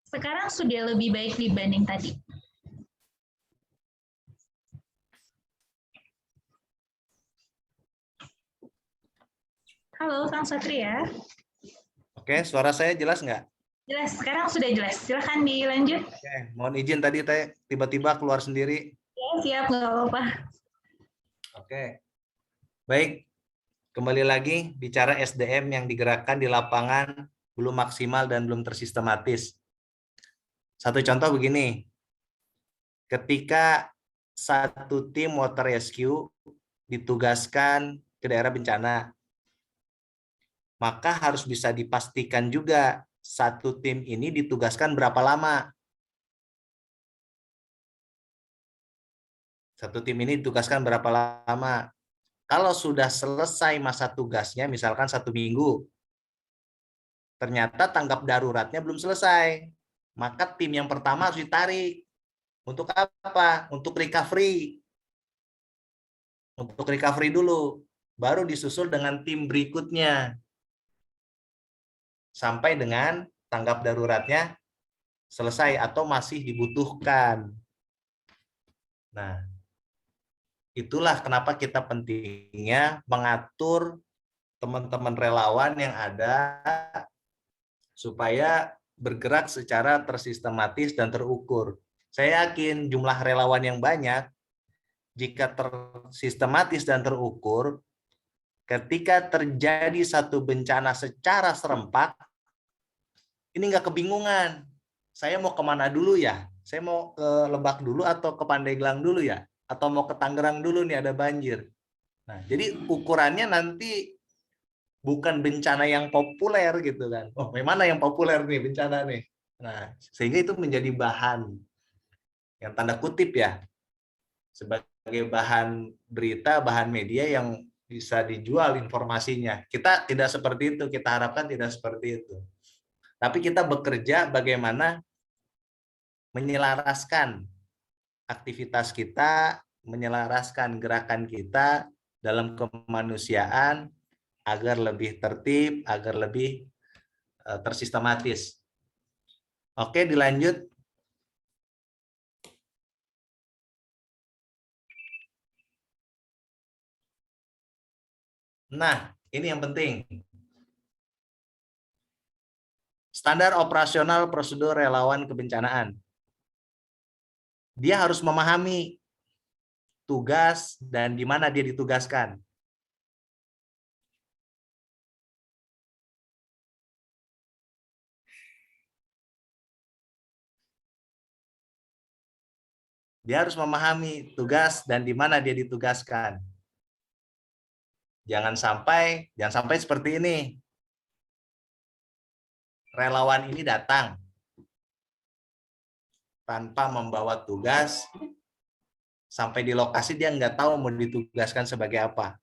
Sekarang sudah lebih baik dibanding tadi. Halo, Kang Satria. Oke, suara saya jelas nggak? Jelas, sekarang sudah jelas. Silahkan dilanjut. Oke, mohon izin tadi saya tiba-tiba keluar sendiri. Ya, siap, nggak apa-apa. Oke, baik. Kembali lagi bicara SDM yang digerakkan di lapangan belum maksimal dan belum tersistematis. Satu contoh begini, ketika satu tim water rescue ditugaskan ke daerah bencana, maka harus bisa dipastikan juga satu tim ini ditugaskan berapa lama. Satu tim ini ditugaskan berapa lama. Kalau sudah selesai masa tugasnya, misalkan 1 minggu, ternyata tanggap daruratnya belum selesai, maka tim yang pertama harus ditarik. Untuk apa? Untuk recovery. Untuk recovery dulu, baru disusul dengan tim berikutnya. Sampai dengan tanggap daruratnya selesai atau masih dibutuhkan. Nah, itulah kenapa kita pentingnya mengatur teman-teman relawan yang ada supaya bergerak secara tersistematis dan terukur. Saya yakin jumlah relawan yang banyak jika tersistematis dan terukur, ketika terjadi satu bencana secara serempak, ini nggak kebingungan. Saya mau kemana dulu ya? Saya mau ke Lebak dulu atau ke Pandeglang dulu ya? Atau mau ke Tangerang dulu nih ada banjir. Nah, jadi ukurannya nanti bukan bencana yang populer gitu kan. Oh, mana yang populer nih bencana nih. Nah, sehingga itu menjadi bahan yang tanda kutip ya, sebagai bahan berita, bahan media yang bisa dijual informasinya. Kita tidak seperti itu, kita harapkan tidak seperti itu. Tapi kita bekerja bagaimana menyelaraskan aktivitas kita, menyelaraskan gerakan kita dalam kemanusiaan agar lebih tertib, agar lebih tersistematis. Oke, dilanjut. Nah, ini yang penting. Standar operasional prosedur relawan kebencanaan. Dia harus memahami tugas dan di mana dia ditugaskan. Dia harus memahami tugas dan di mana dia ditugaskan. Jangan sampai seperti ini. Relawan ini datang tanpa membawa tugas, sampai di lokasi dia nggak tahu mau ditugaskan sebagai apa.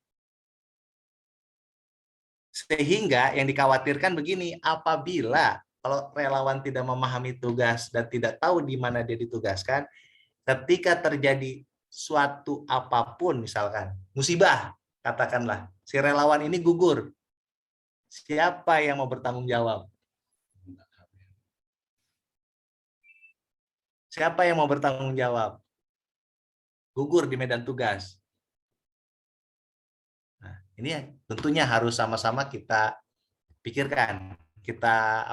Sehingga yang dikhawatirkan begini, apabila kalau relawan tidak memahami tugas dan tidak tahu di mana dia ditugaskan, ketika terjadi suatu apapun, misalkan musibah, katakanlah, si relawan ini gugur. Siapa yang mau bertanggung jawab? Siapa yang mau bertanggung jawab? Gugur di medan tugas. Nah, ini tentunya harus sama-sama kita pikirkan. Kita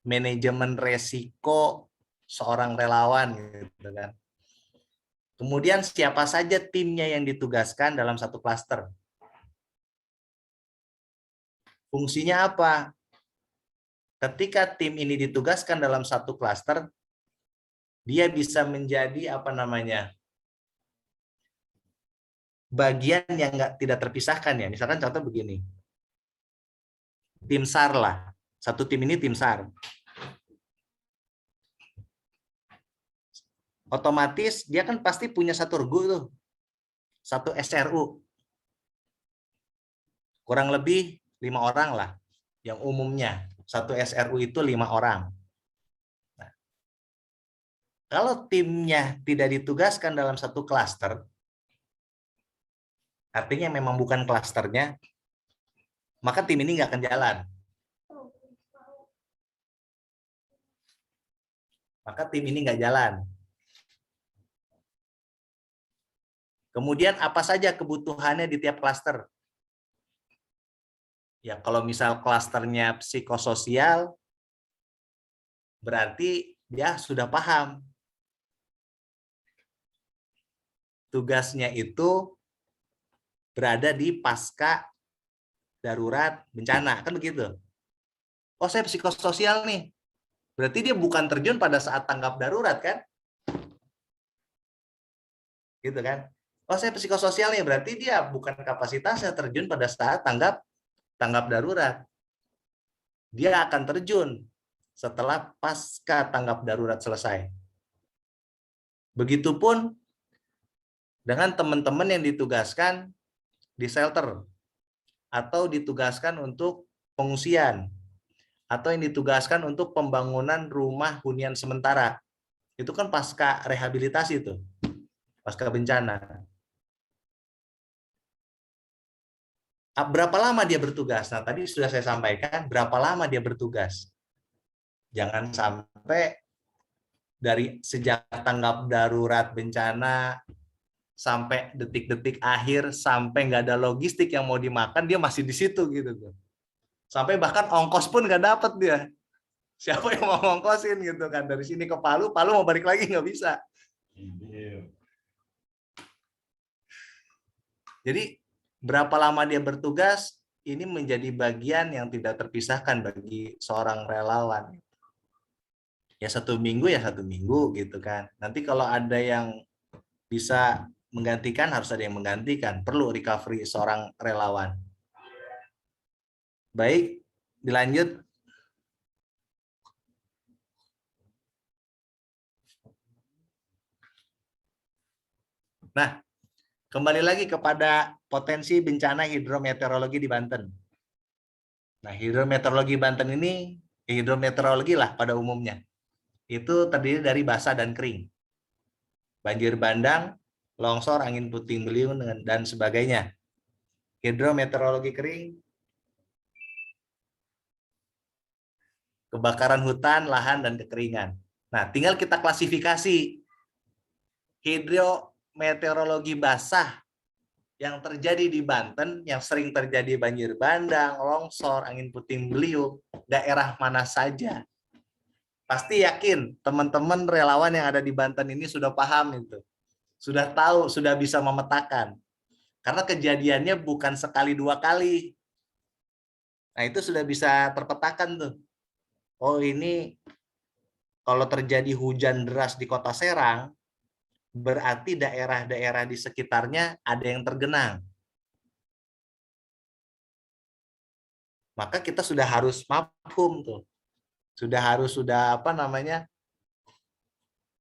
manajemen resiko seorang relawan gitu kan. Kemudian siapa saja timnya yang ditugaskan dalam satu klaster? Fungsinya apa? Ketika tim ini ditugaskan dalam satu klaster, dia bisa menjadi bagian yang tidak terpisahkan ya. Misalkan contoh begini, tim SAR lah, satu tim ini tim SAR. Otomatis dia kan pasti punya satu regu tuh, satu SRU. Kurang lebih 5 orang lah, yang umumnya satu SRU itu 5 orang. Nah, kalau timnya tidak ditugaskan dalam satu klaster, artinya memang bukan klasternya, maka tim ini nggak akan jalan. Maka tim ini nggak jalan. Kemudian apa saja kebutuhannya di tiap klaster? Ya, kalau misal klasternya psikososial, berarti dia sudah paham. Tugasnya itu berada di pasca darurat bencana, kan begitu. Oh, saya psikososial nih. Berarti dia bukan terjun pada saat tanggap darurat, kan? Gitu kan? Oh, saya psikososial nih, berarti dia bukan kapasitasnya terjun pada saat tanggap darurat. Dia akan terjun setelah pasca tanggap darurat selesai. Begitupun dengan teman-teman yang ditugaskan di shelter, atau ditugaskan untuk pengungsian, atau yang ditugaskan untuk pembangunan rumah hunian sementara. Itu kan pasca rehabilitasi tuh, pasca bencana. Berapa lama dia bertugas? Nah, tadi sudah saya sampaikan berapa lama dia bertugas. Jangan sampai dari sejak tanggap darurat bencana sampai detik-detik akhir, sampai nggak ada logistik yang mau dimakan, dia masih di situ gitu tuh. Sampai bahkan ongkos pun nggak dapat dia. Siapa yang mau ngongkosin gitu kan? Dari sini ke Palu mau balik lagi nggak bisa. Jadi berapa lama dia bertugas ini menjadi bagian yang tidak terpisahkan bagi seorang relawan. Ya 1 minggu ya 1 minggu gitu kan. Nanti kalau ada yang bisa menggantikan harus ada yang menggantikan. Perlu recovery seorang relawan. Baik, dilanjut. Nah, kembali lagi kepada potensi bencana hidrometeorologi di Banten. Nah, hidrometeorologi Banten ini, hidrometeorologi lah pada umumnya. Itu terdiri dari basah dan kering. Banjir bandang, longsor, angin puting beliung, dan sebagainya. Hidrometeorologi kering, kebakaran hutan, lahan, dan kekeringan. Nah, tinggal kita klasifikasi hidrometeorologi basah yang terjadi di Banten, yang sering terjadi banjir bandang, longsor, angin puting beliung, daerah mana saja. Pasti yakin teman-teman relawan yang ada di Banten ini sudah paham itu. Sudah tahu, sudah bisa memetakan. Karena kejadiannya bukan sekali 2 kali. Nah, itu sudah bisa terpetakan tuh. Oh, ini kalau terjadi hujan deras di Kota Serang, berarti daerah-daerah di sekitarnya ada yang tergenang. Maka kita sudah harus mafhum tuh. Sudah apa namanya?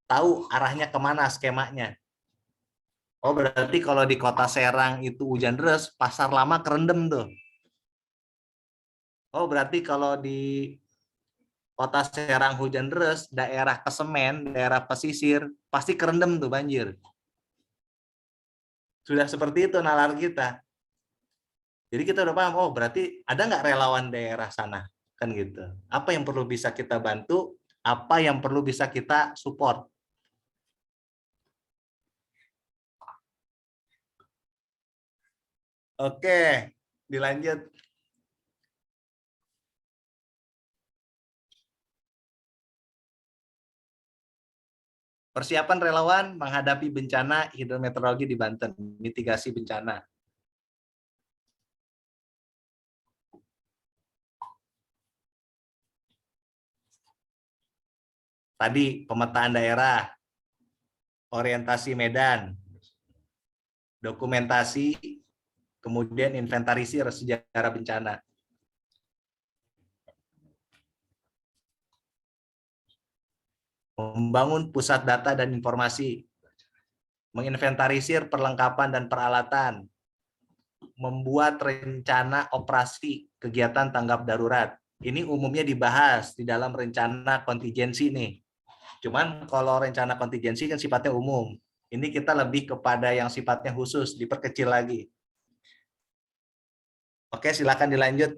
Tahu arahnya kemana skemanya. Oh, berarti kalau di Kota Serang itu hujan deras, Pasar Lama kerendam tuh. Oh, berarti kalau di Kota Serang hujan deras, daerah Kesemen, daerah pesisir, pasti kerendam tuh banjir. Sudah seperti itu nalar kita. Jadi kita udah paham, oh berarti ada nggak relawan daerah sana? Kan gitu. Apa yang perlu bisa kita bantu, apa yang perlu bisa kita support. Oke, dilanjut. Persiapan relawan menghadapi bencana hidrometeorologi di Banten, mitigasi bencana. Tadi pemetaan daerah, orientasi medan, dokumentasi, kemudian inventarisir sejarah bencana. Membangun pusat data dan informasi, menginventarisir perlengkapan dan peralatan, membuat rencana operasi kegiatan tanggap darurat. Ini umumnya dibahas di dalam rencana kontingensi nih. Cuman kalau rencana kontingensi kan sifatnya umum. Ini kita lebih kepada yang sifatnya khusus, diperkecil lagi. Oke, silakan dilanjut.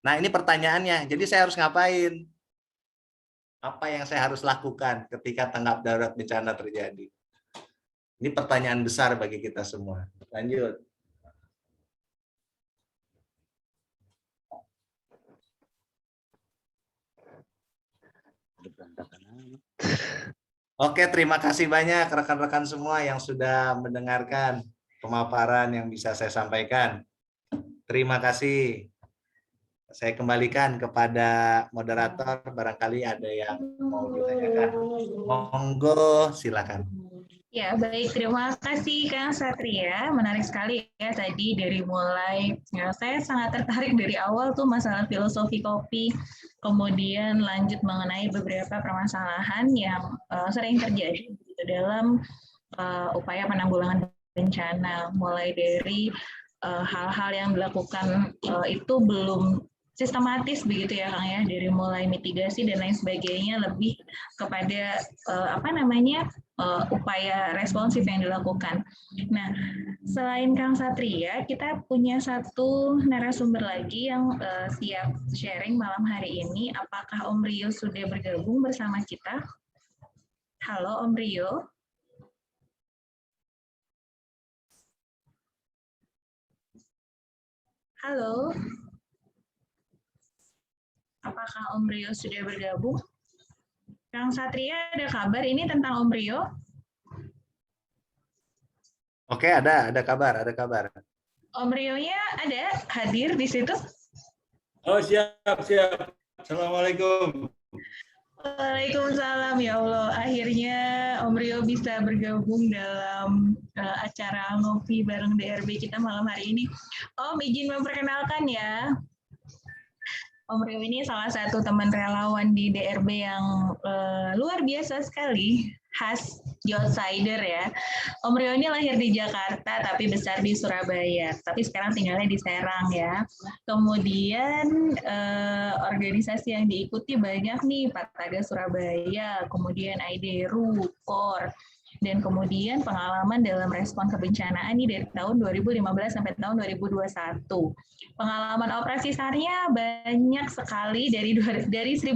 Nah, ini pertanyaannya. Jadi saya harus ngapain? Apa yang saya harus lakukan ketika tanggap darurat bencana terjadi? Ini pertanyaan besar bagi kita semua. Lanjut. Oke, terima kasih banyak rekan-rekan semua yang sudah mendengarkan pemaparan yang bisa saya sampaikan. Terima kasih. Saya kembalikan kepada moderator, barangkali ada yang mau ditanyakan. Monggo, silakan. Ya, baik. Terima kasih Kang Satria. Menarik sekali ya tadi dari mulai, ya, saya sangat tertarik dari awal tuh masalah filosofi kopi, kemudian lanjut mengenai beberapa permasalahan yang sering terjadi dalam upaya penanggulangan bencana, mulai dari hal-hal yang dilakukan itu belum sistematis begitu ya Kang ya, dari mulai mitigasi dan lain sebagainya, lebih kepada upaya responsif yang dilakukan. Nah, selain Kang Satria, kita punya satu narasumber lagi yang siap sharing malam hari ini. Apakah Om Rio sudah bergabung bersama kita? Halo Om Rio. Halo. Apakah Om Rio sudah bergabung? Kang Satria ada kabar ini tentang Om Rio? Oke, ada kabar, ada kabar. Om Rio-nya ada hadir di situ? Oh, siap. Assalamualaikum. Waalaikumsalam, ya Allah. Akhirnya Om Rio bisa bergabung dalam acara ngopi bareng DRB kita malam hari ini. Om, izin memperkenalkan ya. Om Rio ini salah satu teman relawan di DRB yang luar biasa sekali, khas di outsider ya. Om Rio ini lahir di Jakarta tapi besar di Surabaya, tapi sekarang tinggalnya di Serang ya. Kemudian organisasi yang diikuti banyak nih, Pataga Surabaya, kemudian Aideru, KOR, dan kemudian pengalaman dalam respon kebencanaan ini dari tahun 2015 sampai tahun 2021. Pengalaman operasi SAR-nya banyak sekali dari 1996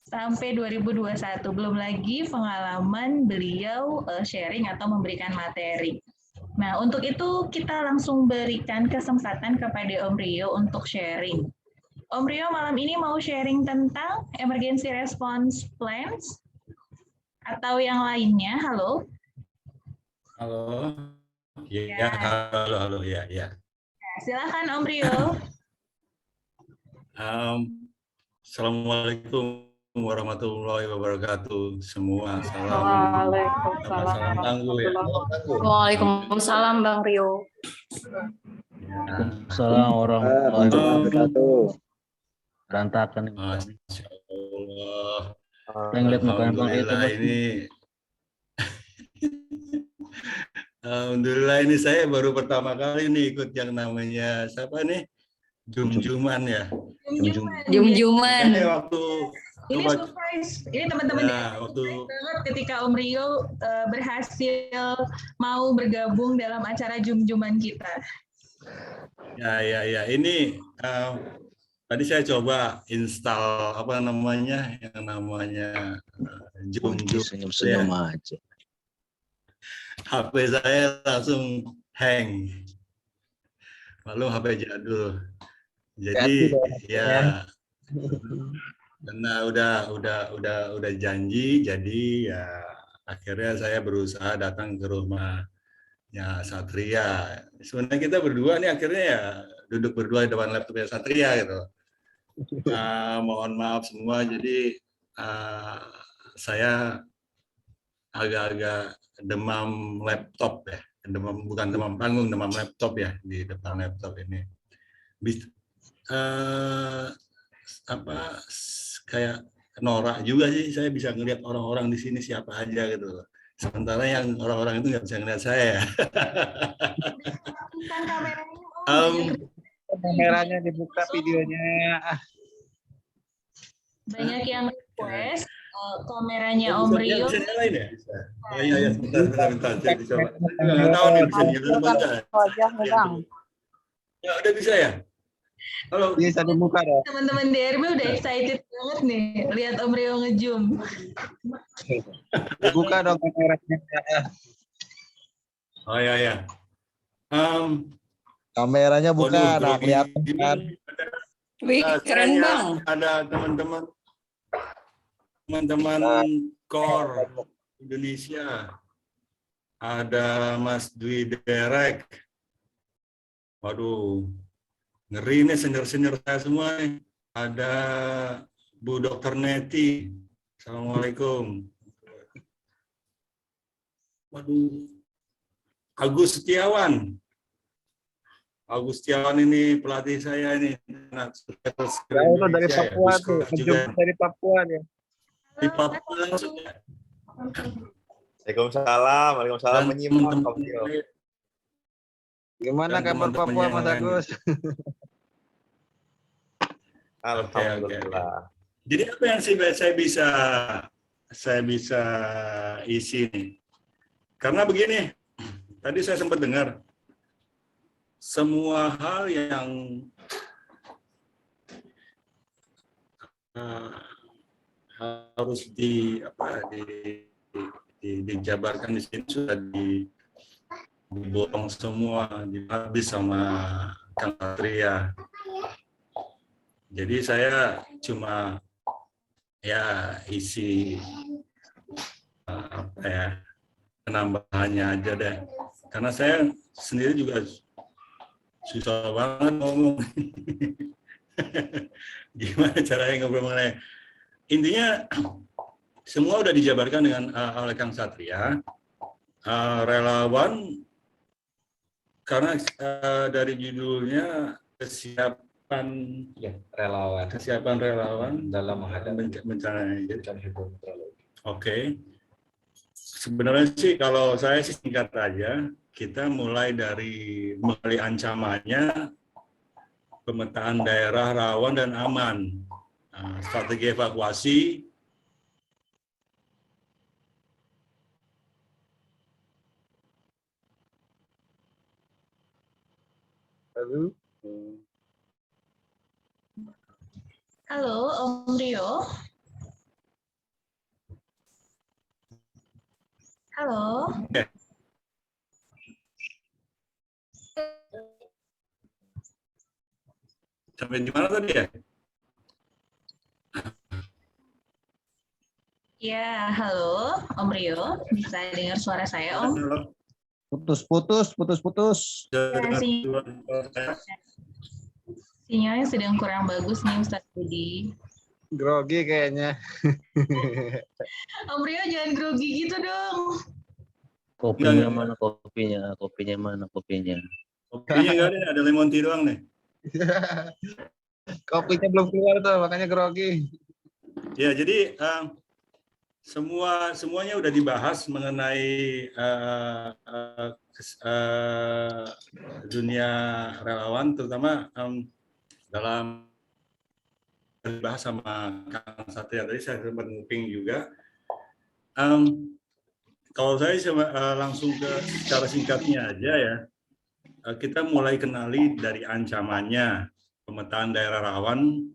sampai 2021. Belum lagi pengalaman beliau sharing atau memberikan materi. Nah, untuk itu kita langsung berikan kesempatan kepada Om Rio untuk sharing. Om Rio malam ini mau sharing tentang emergency response plans atau yang lainnya. Halo. Halo. Ya, halo ya. Silakan Om Rio. Assalamualaikum warahmatullahi wabarakatuh semua. Waalaikumsalam. Waalaikumsalam Bang Rio. Assalamualaikum warahmatullahi wabarakatuh. Berantakan. Masya Allah. Alhamdulillah ini. Alhamdulillah ini saya baru pertama kali nih ikut yang namanya siapa nih? Jum-juman ya. Jum-juman. Waktu ini surprise. Ini teman-teman waktu banget ketika Om Rio berhasil mau bergabung dalam acara Jum-juman kita. Ya. Ini tadi saya coba install yang namanya senyum-senyum aja. HP saya langsung hang. Malu HP jadul. Jadi ya karena udah janji, jadi ya akhirnya saya berusaha datang ke rumahnya Satria. Sebenarnya kita berdua nih akhirnya ya duduk berdua di depan laptopnya Satria gitu. Mohon maaf semua, jadi saya agak-agak demam laptop ya, bukan demam panggung, demam laptop ya di depan laptop ini. Kayak norak juga sih, saya bisa ngelihat orang-orang di sini siapa aja gitu. Sementara yang orang-orang itu nggak bisa ngelihat saya. Kameranya dibuka, videonya. Banyak yang request kameranya Om Rio. Bisa nyalain ya? Iya, bentar. Saya dicoba. Nggak tahu nih bisa nyalain. Ya, udah bisa ya? Halo. Bisa dibuka dong. Teman-teman DRB udah excited banget nih lihat Om Rio nge-zoom. Dibuka dong kameranya. Oh ya. Kameranya buka, nah kelihatan. Wih, keren Bang. Ada teman-teman KOR Indonesia. Ada Mas Dwi Derek. Waduh, ngeri nih senior-senior saya semua nih. Ada Bu Dr. Neti. Assalamualaikum. Waduh, Agus Setiawan ini pelatih saya ini. Dari Papua tuh, dari Papua ya. Di Papua langsung ya. Waalaikumsalam menyimak. Gimana kabar Papua, Mas Agus? Alhamdulillah. Jadi apa yang saya bisa isi nih? Karena begini, tadi saya sempat dengar semua hal yang harus dijabarkan di sini sudah diborong semua, habis sama Kang Satria. Jadi saya cuma ya isi apa ya, penambahannya aja deh. Karena saya sendiri juga susah banget ngomong. Gimana caranya ngobrol mengenai, intinya semua udah dijabarkan dengan oleh Kang Satria. Relawan, karena dari judulnya kesiapan relawan dalam menghadapi bencana. Oke. Sebenarnya sih kalau saya sih singkat aja, kita mulai dari ancamannya, pemetaan daerah rawan dan aman, strategi evakuasi, Lalu, Halo, Om Rio. Halo. sampai di mana tadi ya? Ya, halo, Om Rio. Bisa dengar suara saya, Om? putus. Ya, sinyalnya sedang kurang bagus nih, Ustadz Budi. Grogi kayaknya. Om Rio jangan grogi gitu dong. Kopinya mana kopinya? Kopinya mana kopinya? Kopinya nggak ada lemon tea doang nih. Kopinya belum keluar tuh, makanya grogi. Ya, jadi semuanya udah dibahas mengenai dunia relawan, terutama dalam dibahas sama Kang Satria tadi, saya sempat nguping juga. Kalau saya langsung ke secara singkatnya aja ya, kita mulai kenali dari ancamannya, pemetaan daerah rawan,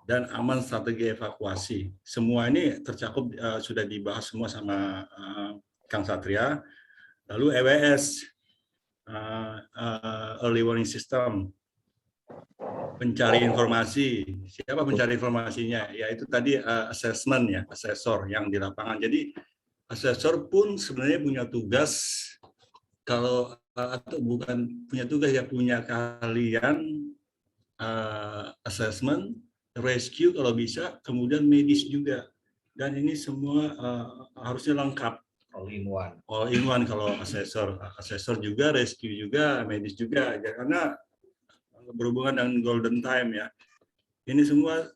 dan aman strategi evakuasi. Semua ini tercakup, sudah dibahas semua sama Kang Satria. Lalu EWS, Early Warning System, pencari informasi. Siapa pencari informasinya? Ya itu tadi assessment ya, asesor yang di lapangan. Jadi asesor pun sebenarnya punya tugas, kalau atau bukan punya tugas ya, punya keahlian assessment, rescue kalau bisa, kemudian medis juga. Dan ini semua harusnya lengkap. All in one kalau asesor juga, rescue juga, medis juga. Karena berhubungan dengan golden time ya. Ini semua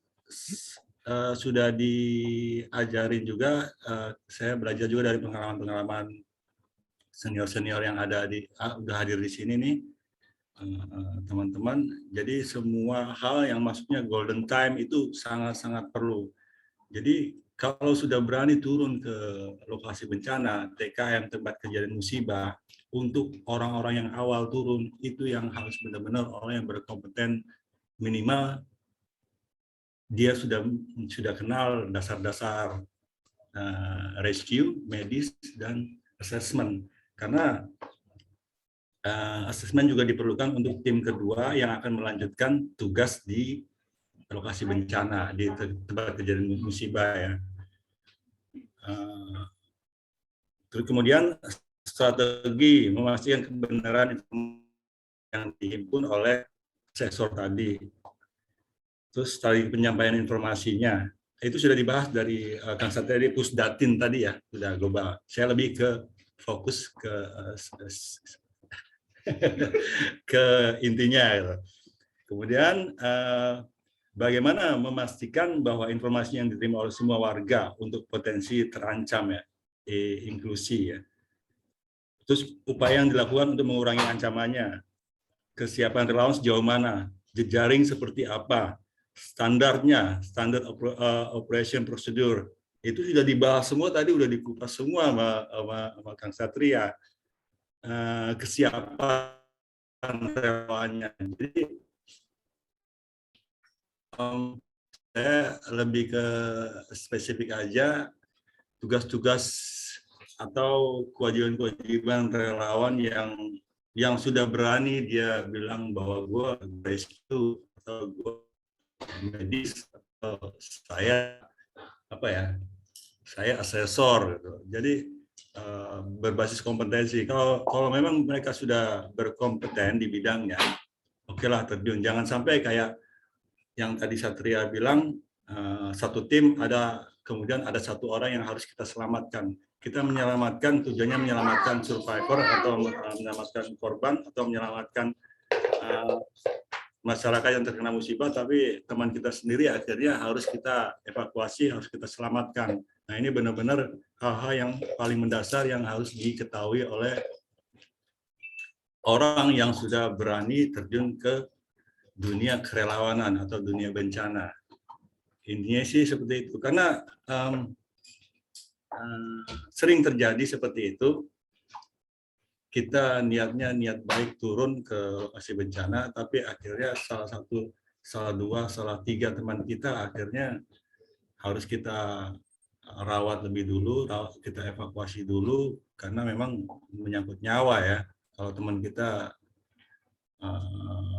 sudah diajarin juga. Saya belajar juga dari pengalaman-pengalaman senior-senior yang udah hadir di sini nih, teman-teman. Jadi semua hal yang masuknya golden time itu sangat-sangat perlu. Jadi kalau sudah berani turun ke lokasi bencana, TKM, tempat kejadian musibah, untuk orang-orang yang awal turun, itu yang harus benar-benar orang yang berkompeten, minimal dia sudah kenal dasar-dasar rescue, medis, dan assessment. Karena asesmen juga diperlukan untuk tim kedua yang akan melanjutkan tugas di lokasi bencana, di tempat kejadian musibah ya. Terus kemudian strategi memastikan kebenaran yang dihimpun oleh asesor tadi. Terus strategi penyampaian informasinya itu sudah dibahas dari Kang Satria di Pusdatin tadi ya, sudah global. Saya lebih ke fokus ke intinya gitu. Kemudian bagaimana memastikan bahwa informasi yang diterima oleh semua warga untuk potensi terancam ya, inklusi ya. Terus upaya yang dilakukan untuk mengurangi ancamannya, kesiapan relawan sejauh mana, jejaring seperti apa, standarnya, standar operation prosedur, itu sudah dibahas semua tadi, udah dikupas semua sama Kang Satria. Kesiapan relawannya. Jadi saya lebih ke spesifik aja, tugas-tugas atau kewajiban-kewajiban relawan yang sudah berani dia bilang bahwa gue rescue atau gue medis atau saya saya asesor gitu. Jadi berbasis kompetensi. Kalau memang mereka sudah berkompeten di bidangnya, okelah terjun. Jangan sampai kayak yang tadi Satria bilang, satu tim kemudian ada satu orang yang harus kita selamatkan. Kita menyelamatkan, tujuannya menyelamatkan survivor atau menyelamatkan korban atau menyelamatkan masyarakat yang terkena musibah, tapi teman kita sendiri akhirnya harus kita evakuasi, harus kita selamatkan. Nah, ini benar-benar hal-hal yang paling mendasar yang harus diketahui oleh orang yang sudah berani terjun ke dunia kerelawanan atau dunia bencana. Intinya sih seperti itu, karena sering terjadi seperti itu. Kita niatnya niat baik turun ke lokasi bencana, tapi akhirnya salah dua, salah tiga teman kita akhirnya harus kita rawat lebih dulu, kita evakuasi dulu, karena memang menyangkut nyawa ya. Kalau teman kita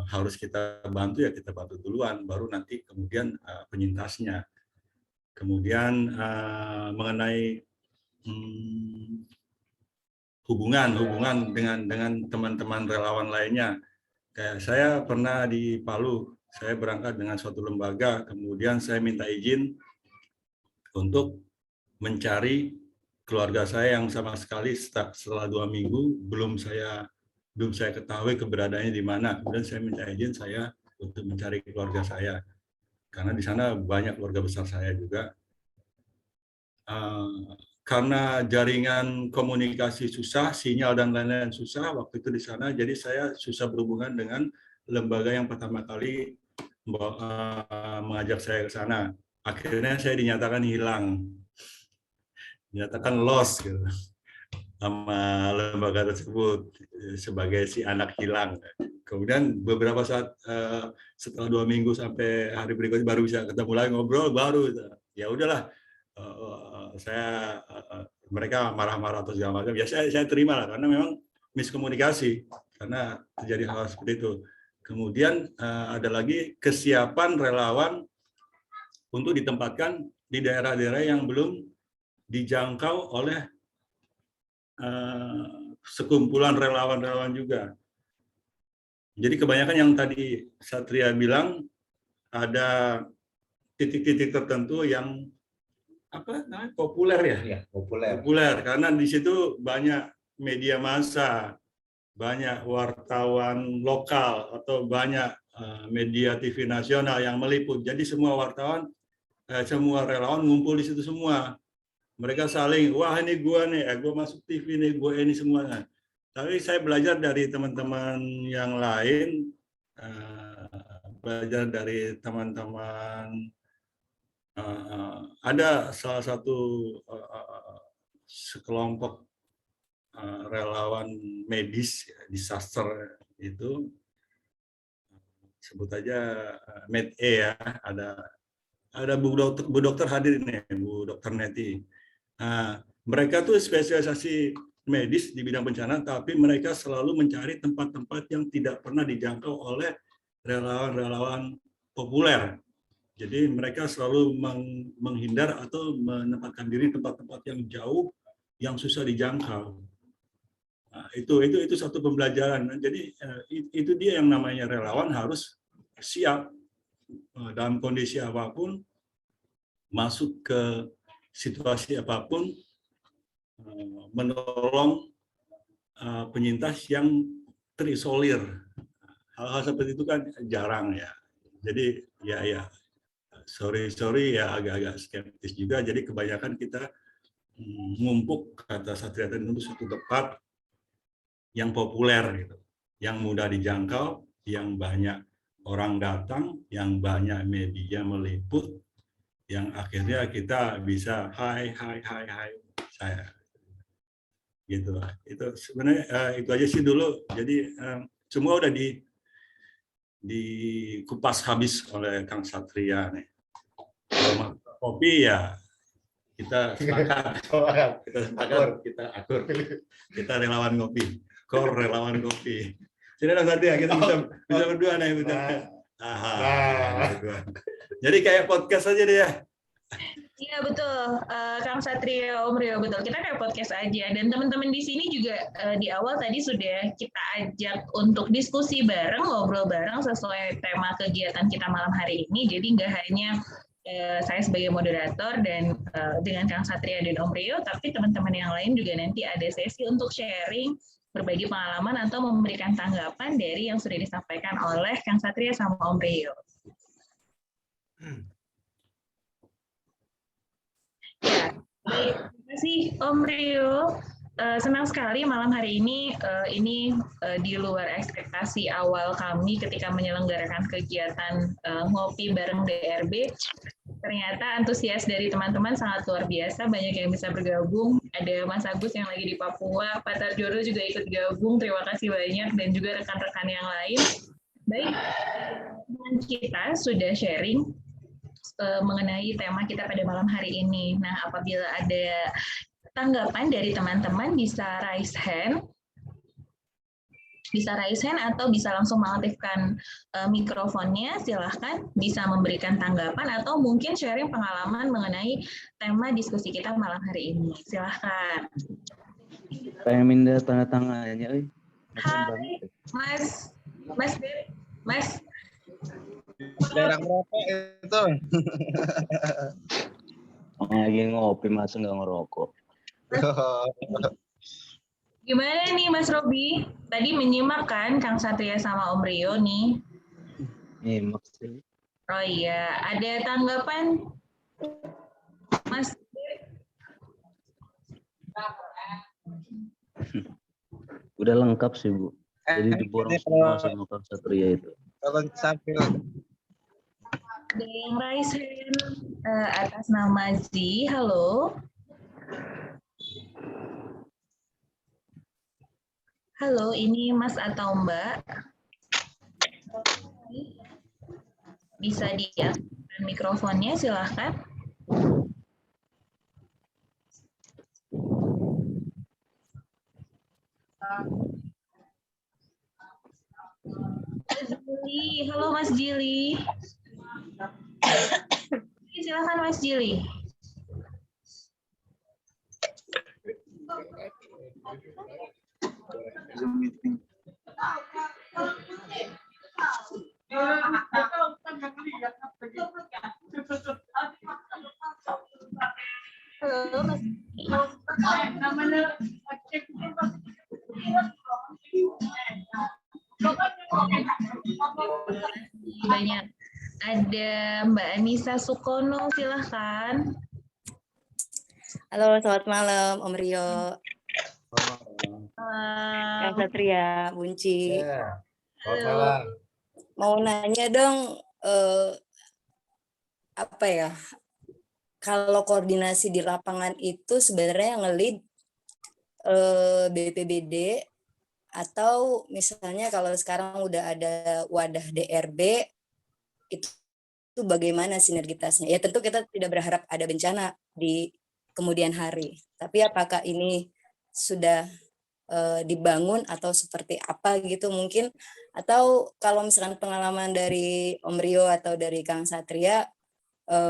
harus kita bantu, ya kita bantu duluan, baru nanti kemudian penyintasnya. Kemudian mengenai hubungan dengan teman-teman relawan lainnya. Kayak saya pernah di Palu, saya berangkat dengan suatu lembaga, kemudian saya minta izin untuk mencari keluarga saya yang sama sekali setelah 2 minggu belum saya ketahui keberadaannya di mana. Kemudian saya minta izin saya untuk mencari keluarga saya, karena di sana banyak keluarga besar saya juga. Karena jaringan komunikasi susah, sinyal dan lain-lain susah waktu itu di sana, jadi saya susah berhubungan dengan lembaga yang pertama kali mengajak saya ke sana. Akhirnya saya dinyatakan hilang, dinyatakan lost gitu, sama lembaga tersebut sebagai si anak hilang. Kemudian beberapa saat setelah 2 minggu sampai hari berikutnya baru bisa ketemu lagi, ngobrol, baru ya udahlah. Mereka marah-marah atau segala macam, ya saya terima lah, karena memang miskomunikasi, karena terjadi hal seperti itu. Kemudian ada lagi kesiapan relawan untuk ditempatkan di daerah-daerah yang belum dijangkau oleh sekumpulan relawan-relawan juga. Jadi kebanyakan yang tadi Satria bilang, ada titik-titik tertentu yang populer ya, populer karena di situ banyak media massa, banyak wartawan lokal atau banyak media TV nasional yang meliput. Jadi semua wartawan, semua relawan ngumpul di situ semua. Mereka saling, wah ini gua nih, gua masuk TV nih, gua ini semuanya. Tapi saya belajar dari teman-teman yang lain, belajar dari teman-teman. Ada salah satu sekelompok relawan medis disaster itu, sebut aja Med-E ya, ada Bu Dokter hadir ini, Bu Dokter Neti. Nah, mereka tuh spesialisasi medis di bidang bencana, tapi mereka selalu mencari tempat-tempat yang tidak pernah dijangkau oleh relawan-relawan populer. Jadi mereka selalu menghindar atau menempatkan diri tempat-tempat yang jauh, yang susah dijangkau. Nah, itu satu pembelajaran. Jadi itu dia yang namanya relawan harus siap dalam kondisi apapun, masuk ke situasi apapun, menolong penyintas yang terisolir. Hal-hal seperti itu kan jarang ya. Jadi ya sorry ya agak-agak skeptis juga. Jadi kebanyakan kita ngumpuk, kata Satria tadi, untuk satu tempat yang populer gitu, yang mudah dijangkau, yang banyak orang datang, yang banyak media meliput, yang akhirnya kita bisa hai saya gitu. Itu sebenarnya itu aja sih dulu. Jadi semua udah dikupas habis oleh Kang Satria nih. Kalau kopi ya kita sepakat, kita akur, kita relawan kopi, relawan kopi. Sini dong Satria, kita bisa berdua nih, berdua. Jadi kayak podcast aja deh ya. Iya betul, Kang Satria, Om Rio, betul. Kita kayak podcast aja. Dan teman-teman di sini juga di awal tadi sudah kita ajak untuk diskusi bareng, ngobrol bareng sesuai tema kegiatan kita malam hari ini. Jadi nggak hanya saya sebagai moderator dan dengan Kang Satria dan Om Rio, tapi teman-teman yang lain juga nanti ada sesi untuk sharing, berbagi pengalaman atau memberikan tanggapan dari yang sudah disampaikan oleh Kang Satria sama Om Rio. Ya, baik. Terima kasih Om Rio. Senang sekali malam hari ini di luar ekspektasi awal kami ketika menyelenggarakan kegiatan ngopi bareng DRB. Ternyata antusias dari teman-teman sangat luar biasa, banyak yang bisa bergabung. Ada Mas Agus yang lagi di Papua, Pak Tarjono juga ikut gabung, terima kasih banyak, dan juga rekan-rekan yang lain. Baik, kita sudah sharing mengenai tema kita pada malam hari ini. Nah, apabila ada tanggapan dari teman-teman bisa raise hand atau bisa langsung mengaktifkan mikrofonnya, silahkan bisa memberikan tanggapan atau mungkin sharing pengalaman mengenai tema diskusi kita malam hari ini. Silahkan. Pengen minta tanda tangannya, Hai, Mas. Daerah merokok itu. lagi ngopi masa nggak ngerokok. Gimana nih Mas Robi? Tadi menyimak kan Kang Satria sama Om Rio nih? Nyimak sih. Oh iya, ada tanggapan Mas? Udah lengkap sih Bu. Jadi diborong semua sama Kang Satria itu. Kalau sambil Ada yang raise hand atas nama Zi, halo. Halo, ini Mas atau Mbak? Bisa diaktifkan mikrofonnya, silahkan. Jili, halo Mas Jili. Silahkan Mas Jili. Halo Mas. Banyak. Ada Mbak Anissa Sukono, silahkan. Halo, selamat malam Om Rio, Kang Satria, Bunci. Ya, selamat malam. Mau nanya dong, apa ya? Kalau koordinasi di lapangan itu sebenarnya yang nge-lead BPBD atau misalnya kalau sekarang udah ada wadah DRB itu bagaimana sinergitasnya? Ya tentu kita tidak berharap ada bencana di kemudian hari. Tapi apakah ini sudah dibangun atau seperti apa gitu mungkin? Atau kalau misalkan pengalaman dari Om Rio atau dari Kang Satria,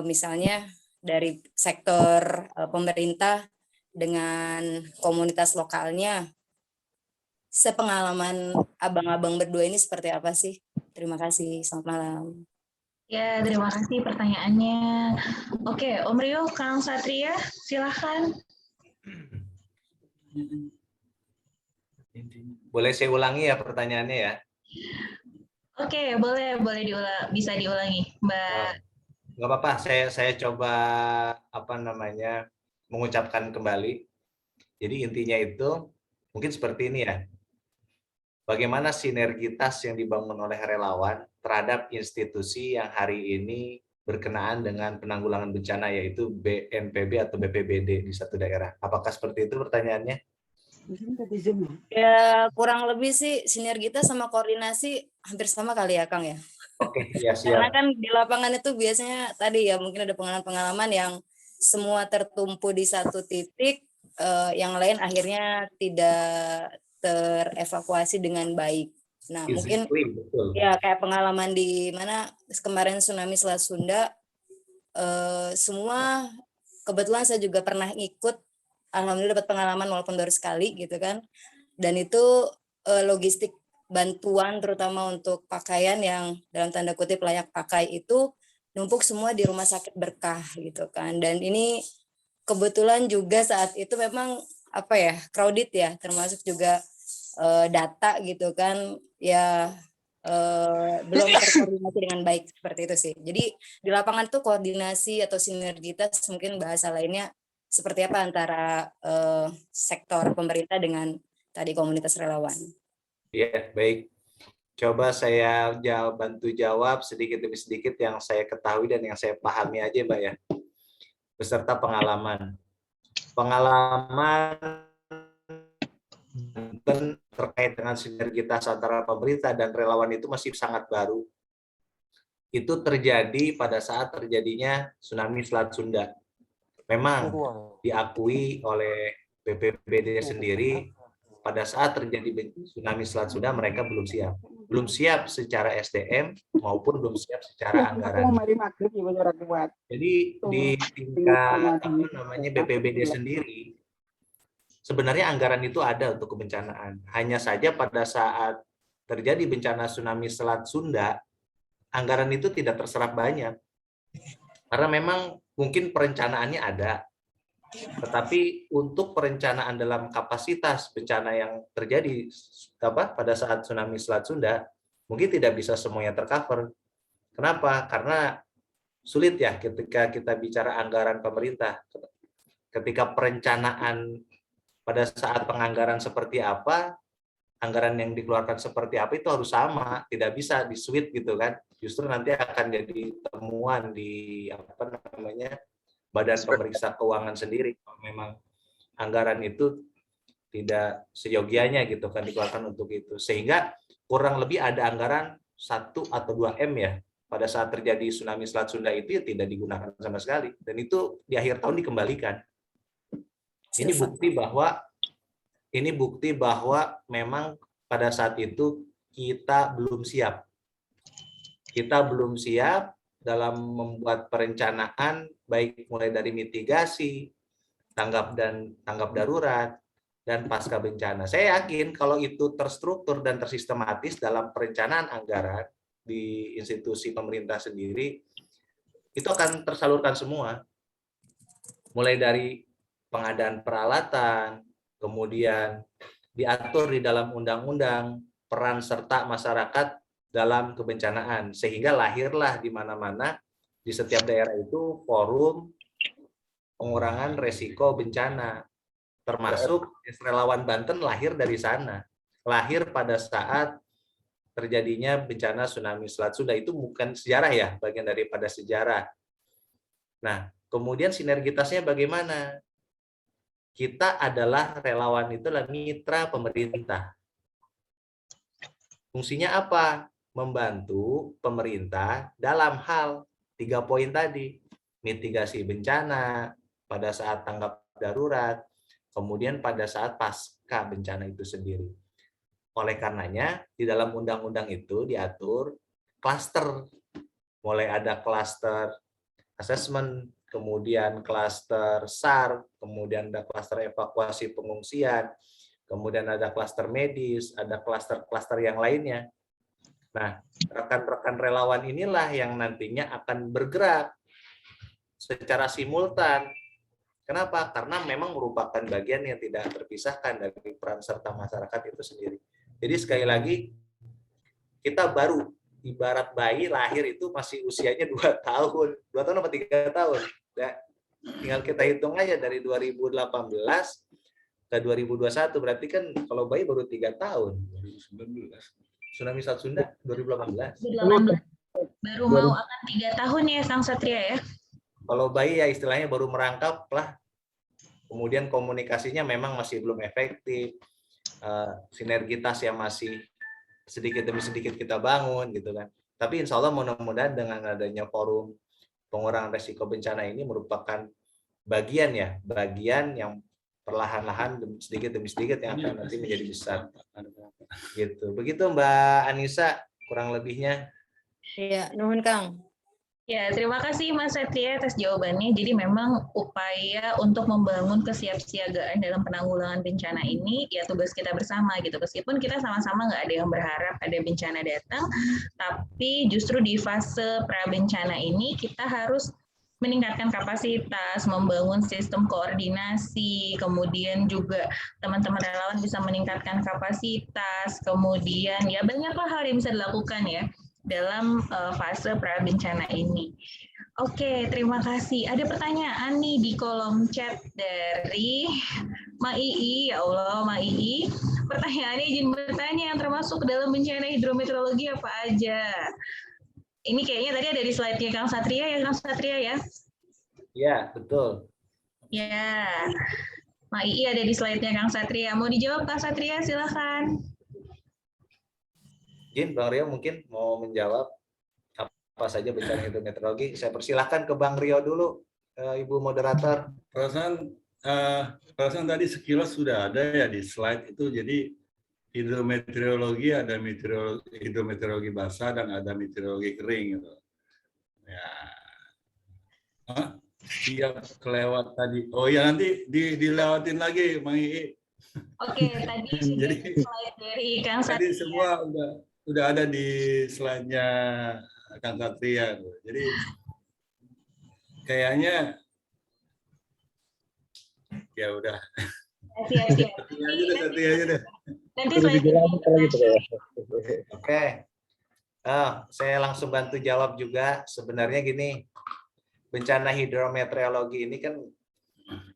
misalnya dari sektor pemerintah dengan komunitas lokalnya, sepengalaman abang-abang berdua ini seperti apa sih? Terima kasih, selamat malam. Ya, terima kasih pertanyaannya. Oke, Om Rio, Kang Satria, silahkan. Boleh saya ulangi ya pertanyaannya ya? Oke, boleh bisa diulangi, Mbak. Nggak apa-apa, saya coba mengucapkan kembali. Jadi intinya itu mungkin seperti ini ya. Bagaimana sinergitas yang dibangun oleh relawan terhadap institusi yang hari ini berkenaan dengan penanggulangan bencana yaitu BNPB atau BPBD di satu daerah. Apakah seperti itu pertanyaannya? Ya kurang lebih sih sinergitas sama koordinasi hampir sama kali ya Kang ya. Oke, ya siap. Karena kan di lapangan itu biasanya tadi ya mungkin ada pengalaman-pengalaman yang semua tertumpu di satu titik, yang lain akhirnya tidak terevakuasi dengan baik. Nah mungkin betul. Ya kayak pengalaman di mana kemarin tsunami Selat Sunda, semua kebetulan saya juga pernah ikut, alhamdulillah dapat pengalaman walaupun baru sekali gitu kan. Dan itu logistik bantuan terutama untuk pakaian yang dalam tanda kutip layak pakai itu numpuk semua di Rumah Sakit Berkah gitu kan. Dan ini kebetulan juga saat itu memang apa ya, crowded ya, termasuk juga data gitu kan ya, belum terkoordinasi dengan baik seperti itu sih. Jadi di lapangan tuh koordinasi atau sinergitas mungkin bahasa lainnya seperti apa antara sektor pemerintah dengan tadi komunitas relawan. Iya, baik. Coba saya bantu jawab sedikit demi sedikit yang saya ketahui dan yang saya pahami aja, Mbak ya. Beserta pengalaman. Pengalaman terkait dengan sinergitas antara pemerintah dan relawan itu masih sangat baru. Itu terjadi pada saat terjadinya tsunami Selat Sunda. Memang diakui oleh BPBD sendiri, pada saat terjadi tsunami Selat Sunda mereka belum siap. Belum siap secara SDM maupun belum siap secara anggaran. Jadi di tingkat BPBD sendiri, sebenarnya anggaran itu ada untuk kebencanaan. Hanya saja pada saat terjadi bencana tsunami Selat Sunda, anggaran itu tidak terserap banyak. Karena memang mungkin perencanaannya ada, tetapi untuk perencanaan dalam kapasitas bencana yang terjadi pada saat tsunami Selat Sunda, mungkin tidak bisa semuanya tercover. Kenapa? Karena sulit ya ketika kita bicara anggaran pemerintah. Ketika perencanaan pada saat penganggaran seperti apa, anggaran yang dikeluarkan seperti apa itu harus sama, tidak bisa di-switch gitu kan. Justru nanti akan jadi temuan di Badan Pemeriksa Keuangan sendiri kalau memang anggaran itu tidak seyogianya gitu kan dikeluarkan untuk itu. Sehingga kurang lebih ada anggaran 1 atau 2 M ya pada saat terjadi tsunami Selat Sunda itu ya tidak digunakan sama sekali, dan itu di akhir tahun dikembalikan. Ini bukti bahwa memang pada saat itu kita belum siap. Kita belum siap dalam membuat perencanaan, baik mulai dari mitigasi, tanggap darurat, dan pasca bencana. Saya yakin kalau itu terstruktur dan tersistematis dalam perencanaan anggaran di institusi pemerintah sendiri, itu akan tersalurkan semua. Mulai dari pengadaan peralatan, kemudian diatur di dalam undang-undang peran serta masyarakat dalam kebencanaan, sehingga lahirlah di mana-mana di setiap daerah itu forum pengurangan resiko bencana, termasuk relawan Banten lahir dari sana, lahir pada saat terjadinya bencana tsunami Selat Sunda. Itu bukan sejarah ya, bagian daripada sejarah. Nah, kemudian sinergitasnya bagaimana? Kita adalah relawan, itulah mitra pemerintah. Fungsinya apa? Membantu pemerintah dalam hal 3 poin tadi. Mitigasi bencana pada saat tanggap darurat, kemudian pada saat pasca bencana itu sendiri. Oleh karenanya, di dalam undang-undang itu diatur klaster. Mulai ada klaster assessment, kemudian klaster SAR, kemudian ada klaster evakuasi pengungsian, kemudian ada klaster medis, ada klaster-klaster yang lainnya. Nah, rekan-rekan relawan inilah yang nantinya akan bergerak secara simultan. Kenapa? Karena memang merupakan bagian yang tidak terpisahkan dari peran serta masyarakat itu sendiri. Jadi sekali lagi, kita baru ibarat bayi lahir itu masih usianya 2 tahun. 2 tahun atau 3 tahun. Ya, tinggal kita hitung aja dari 2018 ke 2021, berarti kan kalau bayi baru 3 tahun. 2019. Tsunami Selat Sunda 2018. 2018. Baru mau akan 3 tahun ya Sang Satria ya. Kalau bayi ya istilahnya baru merangkap lah. Kemudian komunikasinya memang masih belum efektif. Sinergitas yang masih sedikit demi sedikit kita bangun gitu kan. Tapi insya Allah mudah-mudahan dengan adanya forum pengurangan resiko bencana ini merupakan bagian yang perlahan-lahan sedikit demi sedikit yang akan nanti menjadi besar. Gitu. Begitu Mbak Anissa kurang lebihnya. Iya, nuhun Kang. Ya, terima kasih Mas Satria atas jawabannya. Jadi memang upaya untuk membangun kesiapsiagaan dalam penanggulangan bencana ini ya tugas kita bersama gitu. Meskipun kita sama-sama nggak ada yang berharap ada bencana datang, tapi justru di fase pra-bencana ini kita harus meningkatkan kapasitas, membangun sistem koordinasi, kemudian juga teman-teman relawan bisa meningkatkan kapasitas, kemudian ya banyaklah hal yang bisa dilakukan ya dalam fase pra-bencana ini. Oke, terima kasih. Ada pertanyaan nih di kolom chat dari Ma Ii. Ya Allah, Ma Ii. Pertanyaannya izin bertanya yang termasuk dalam bencana hidrometeorologi apa aja? Ini kayaknya tadi ada di slide-nya Kang Satria ya, Kang Satria ya? Ya, betul. Ya, Ma Ii ada di slide-nya Kang Satria. Mau dijawab Kang Satria, silakan. Izin Bang Rio mungkin mau menjawab apa saja bencana hidrometeorologi. Saya persilahkan ke Bang Rio dulu, Ibu moderator. Perasaan tadi sekilas sudah ada ya di slide itu. Jadi hidrometeorologi ada hidrometeorologi basah dan ada meteorologi kering gitu. Ya. Siap kelewat tadi. Oh ya nanti dilewatin lagi, Bang Ii. Oke, tadi Jadi slide dari Kang Satria. tadi semua udah ada di slide-nya Kang Satria. Jadi kayaknya ya udah. Siap-siap. Satu aja deh. Nanti slide Oke. Saya langsung bantu jawab juga. Sebenarnya gini, bencana hidrometeorologi ini kan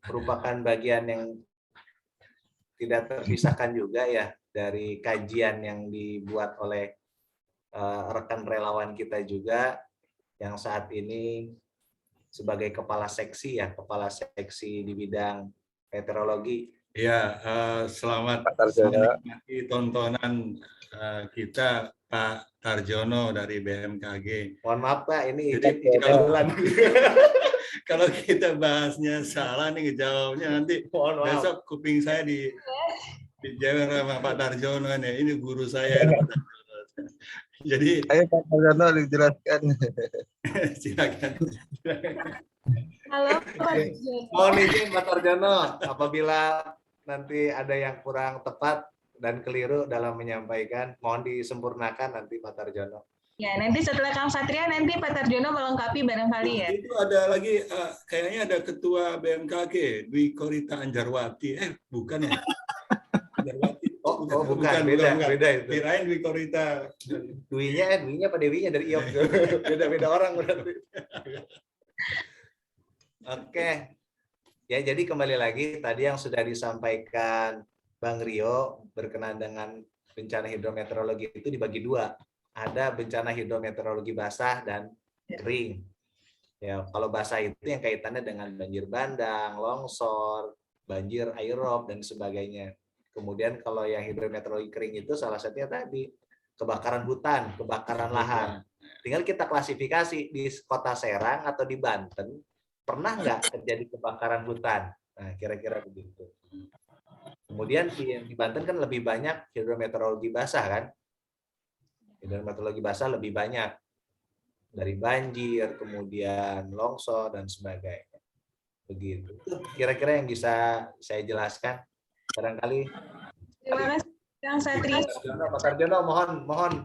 merupakan bagian yang tidak terpisahkan juga ya dari kajian yang dibuat oleh rekan relawan kita juga yang saat ini sebagai kepala seksi di bidang meteorologi. Ya, selamat menikmati tontonan kita Pak Tarjono dari BMKG. Mohon maaf Pak, ini jadi kalau kita bahasnya salah nih jawabnya nanti besok kuping saya dijawab sama Pak Tarjono nih. Ini guru saya. Jadi ayo Pak Tarjono dijelaskan. Silakan. Halo Pak. Mohon izin Pak Tarjono, apabila nanti ada yang kurang tepat dan keliru dalam menyampaikan, mohon disempurnakan nanti Pak Tarjono. Ya, nanti setelah Kang Satria, nanti Pak Tarjono melengkapi barangkali ya. Itu ada lagi, kayaknya ada Ketua BMKG, Dwi Korita Anjarwati. Bukan ya? Anjarwati. Oh, bukan, beda itu. Kirain Dwi Korita. Dwi-nya apa Dewinya dari IOP? Beda-beda orang berarti. Oke. Ya, jadi kembali lagi tadi yang sudah disampaikan Bang Rio berkenaan dengan bencana hidrometeorologi itu dibagi dua. Ada bencana hidrometeorologi basah dan kering. Ya, kalau basah itu yang kaitannya dengan banjir bandang, longsor, banjir aerob dan sebagainya. Kemudian kalau yang hidrometeorologi kering itu salah satunya tadi kebakaran hutan, kebakaran lahan. Tinggal kita klasifikasi di Kota Serang atau di Banten pernah nggak terjadi kebakaran hutan? Nah, kira-kira begitu. Kemudian di Banten kan lebih banyak hidrometeorologi basah kan? Hidrometeorologi basah lebih banyak dari banjir, kemudian longsor dan sebagainya. Begitu. Kira-kira yang bisa saya jelaskan. Barangkali. Terima kasih Kang Satria. Pak Tarjono, mohon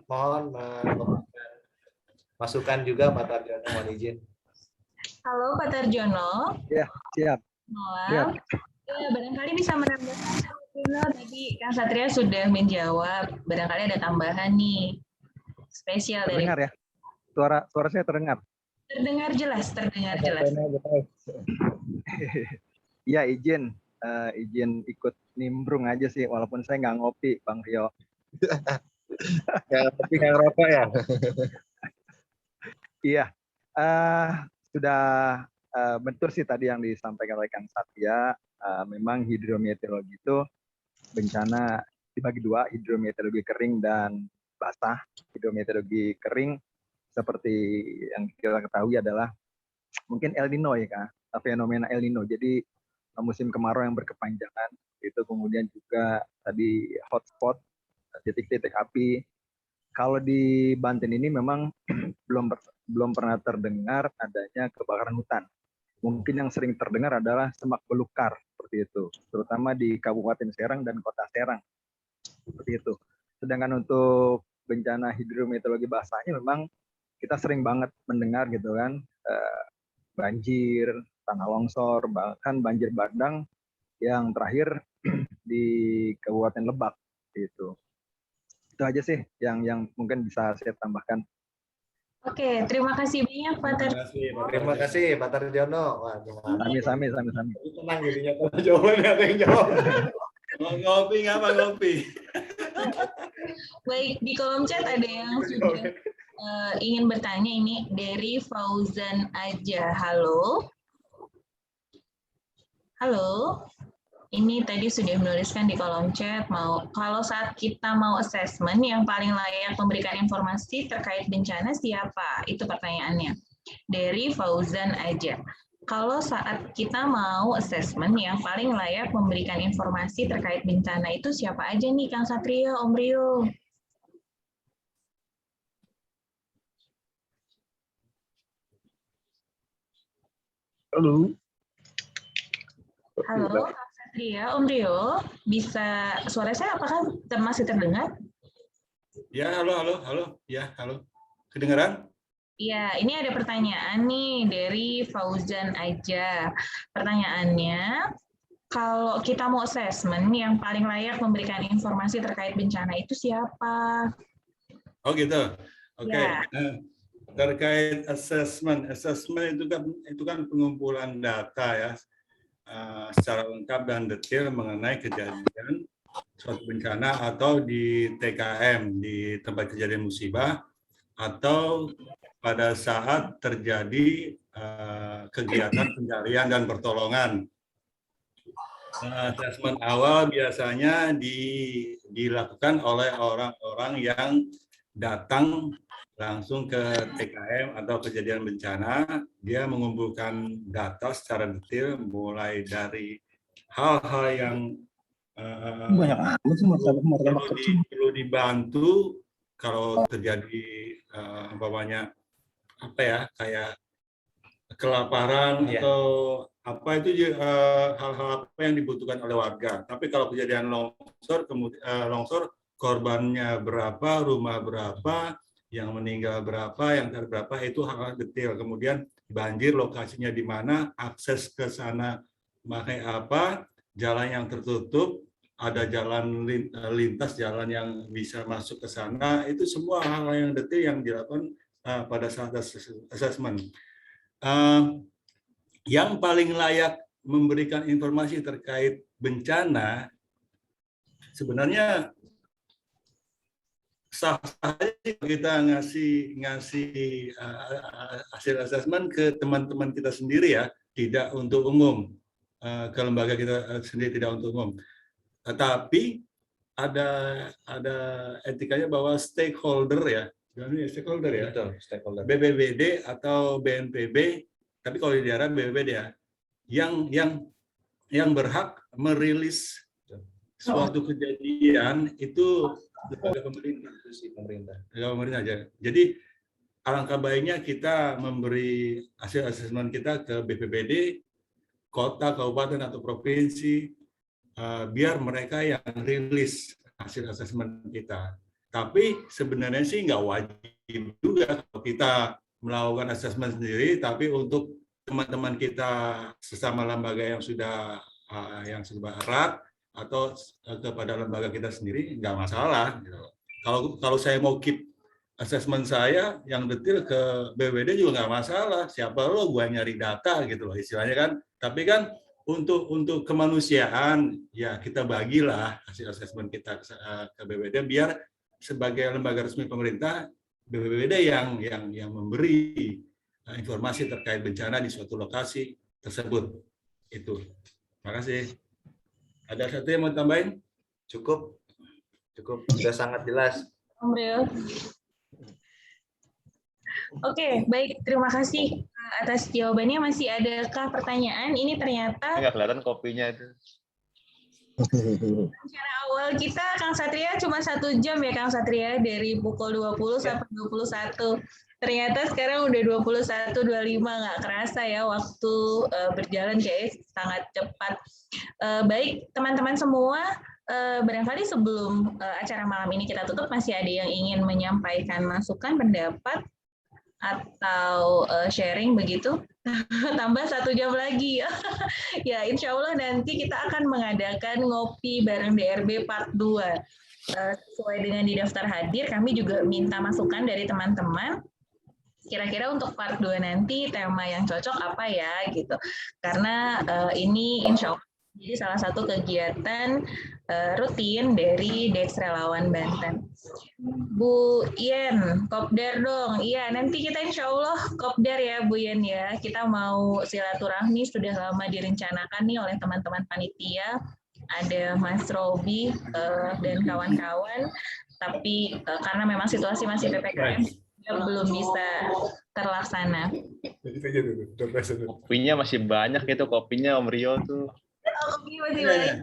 masukan juga Pak Tarjono, mohon izin. Halo Pak Tarjono. Ya, siap. Malam. Ya, barangkali bisa menambahkan tadi Kang Satria sudah menjawab. Barangkali ada tambahan nih spesial dari. Terdengar ya? Suara saya terdengar. Terdengar jelas. Iya, izin ikut nimbrung aja sih, walaupun saya nggak ngopi, Bang Rio. Tapi nggak ngerokok ya? Iya, sudah betul sih tadi yang disampaikan oleh Kang Satya. Memang hidrometeorologi itu bencana dibagi dua, hidrometeorologi kering dan basah. Hidrometeorologi kering seperti yang kita ketahui adalah mungkin El Nino ya Kak, fenomena El Nino. Jadi musim kemarau yang berkepanjangan, itu kemudian juga tadi hotspot, titik-titik api, kalau di Banten ini memang belum pernah terdengar adanya kebakaran hutan. Mungkin yang sering terdengar adalah semak belukar seperti itu, terutama di Kabupaten Serang dan Kota Serang seperti itu. Sedangkan untuk bencana hidrometeorologi basahnya memang kita sering banget mendengar gitu kan, banjir, tanah longsor, bahkan banjir bandang yang terakhir di Kabupaten Lebak gitu. Itu aja sih yang mungkin bisa saya tambahkan. Oke, terima kasih banyak Pak Tarjono. Terima kasih Pak Tarjono. Sami. Tenang jadinya kalau jawabannya ada yang jawab. Ngopi nggak Pak, ngopi? Baik, di kolom chat ada yang sudah ingin bertanya ini dari Fauzan Aja. Halo. Halo. Ini tadi sudah menuliskan di kolom chat, kalau saat kita mau assessment yang paling layak memberikan informasi terkait bencana siapa? Itu pertanyaannya. Dari Fauzan Aja. Kalau saat kita mau assessment yang paling layak memberikan informasi terkait bencana itu siapa aja nih, Kang Satrio, Om Rio? Halo. Halo, Kang Satria, Om Rio, bisa suara saya apakah masih terdengar? Ya, halo. Ya, halo. Kedengaran? Iya, ini ada pertanyaan nih dari Fauzan Aja. Pertanyaannya, kalau kita mau assessment, yang paling layak memberikan informasi terkait bencana itu siapa? Oh gitu. Oke. Ya. Terkait assessment itu kan pengumpulan data ya secara lengkap dan detail mengenai kejadian suatu bencana atau di TKM, di tempat kejadian musibah, atau pada saat terjadi kegiatan pencarian dan pertolongan. Asesmen awal biasanya dilakukan oleh orang-orang yang datang langsung ke TKM atau kejadian bencana. Dia mengumpulkan data secara detail mulai dari hal-hal yang perlu dibantu kalau terjadi umpamanya apa ya, kayak kelaparan atau apa itu hal-hal apa yang dibutuhkan oleh warga. Tapi kalau kejadian longsor, kemudian longsor korbannya berapa, rumah berapa, yang meninggal berapa, yang berapa, itu hal-hal detail. Kemudian banjir lokasinya di mana, akses ke sana pakai apa, jalan yang tertutup, ada jalan lintas, jalan yang bisa masuk ke sana, itu semua hal-hal yang detail yang dilakukan pada saat assessment. Yang paling layak memberikan informasi terkait bencana sebenarnya sah-sah aja kita ngasih hasil assessment ke teman-teman kita sendiri ya, tidak untuk umum, ke lembaga kita sendiri tidak untuk umum. Tetapi ada etikanya bahwa stakeholder ya, stakeholder ya, betul, stakeholder. BPBD atau BNPB, tapi kalau di daerah BPBD ya, yang berhak merilis suatu kejadian itu lembaga pemerintah aja. Jadi alangkah baiknya kita memberi hasil asesmen kita ke BPBD, kota, kabupaten atau provinsi, biar mereka yang rilis hasil asesmen kita. Tapi sebenarnya sih nggak wajib juga kalau kita melakukan asesmen sendiri, tapi untuk teman-teman kita sesama lembaga yang sudah erat atau kepada lembaga kita sendiri nggak masalah. Gitu. Kalau saya mau keep asesmen saya yang detail ke BPBD juga nggak masalah. Siapa lo gue nyari data gitu loh istilahnya kan. Tapi kan untuk kemanusiaan ya kita bagilah hasil asesmen kita ke BPBD biar sebagai lembaga resmi pemerintah BPBD yang memberi informasi terkait bencana di suatu lokasi tersebut. Itu. Terima kasih. Ada satu yang mau tambahin? Cukup, sudah sangat jelas. Om Rio. Oke, baik. Terima kasih atas jawabannya. Masih adakah pertanyaan? Ini ternyata nggak kelihatan kopinya itu. Rencana awal kita Kang Satria cuma 1 jam ya Kang Satria, dari pukul 20 sampai 21. Ternyata sekarang udah 21.25, nggak kerasa ya waktu berjalan, kayak sangat cepat. Baik teman-teman semua, barangkali sebelum acara malam ini kita tutup, masih ada yang ingin menyampaikan masukan, pendapat, atau sharing begitu? Tambah 1 jam lagi. Ya, insya Allah nanti kita akan mengadakan ngopi bareng DRB Part 2. Sesuai dengan di daftar hadir, kami juga minta masukan dari teman-teman. Kira-kira untuk Part 2 nanti tema yang cocok apa ya, gitu. Karena ini insya Allah jadi salah satu kegiatan rutin dari Deks Relawan Banten. Bu Yen, kopdar dong. Iya, nanti kita insya Allah kopdar ya Bu Yen ya. Kita mau silaturahmi, sudah lama direncanakan nih oleh teman-teman panitia. Ada Mas Robi dan kawan-kawan. Tapi karena memang situasi masih PPKM, belum bisa terlaksana. Kopinya masih banyak itu, kopinya Om Rio tuh. Kopi masih banyak.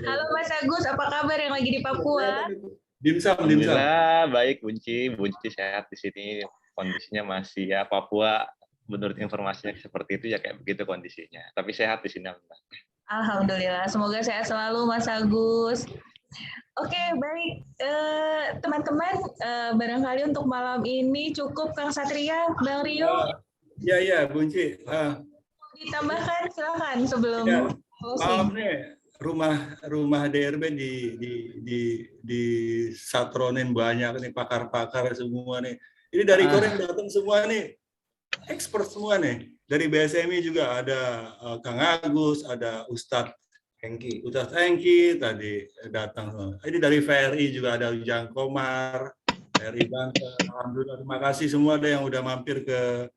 Halo Mas Agus, apa kabar yang lagi di Papua? Dimsum. Alhamdulillah baik, Bunci sehat di sini. Kondisinya masih ya Papua, menurut informasinya seperti itu ya, kayak begitu kondisinya. Tapi sehat di sini. Alhamdulillah, semoga sehat selalu Mas Agus. Oke, baik teman-teman, barangkali untuk malam ini cukup Kang Satria, Bang Rio. Ya, Bunci. Ditambahkan silakan sebelum Maaf nih, rumah DRB di satronin banyak nih, pakar-pakar semua nih. Ini dari Korea datang semua nih, expert semua nih. Dari BSMI juga ada Kang Agus, ada Ustadz Hengki tadi datang. Ini dari VRI juga ada Ujang Komar, VRI Banten. Alhamdulillah, terima kasih semua ada yang udah mampir ke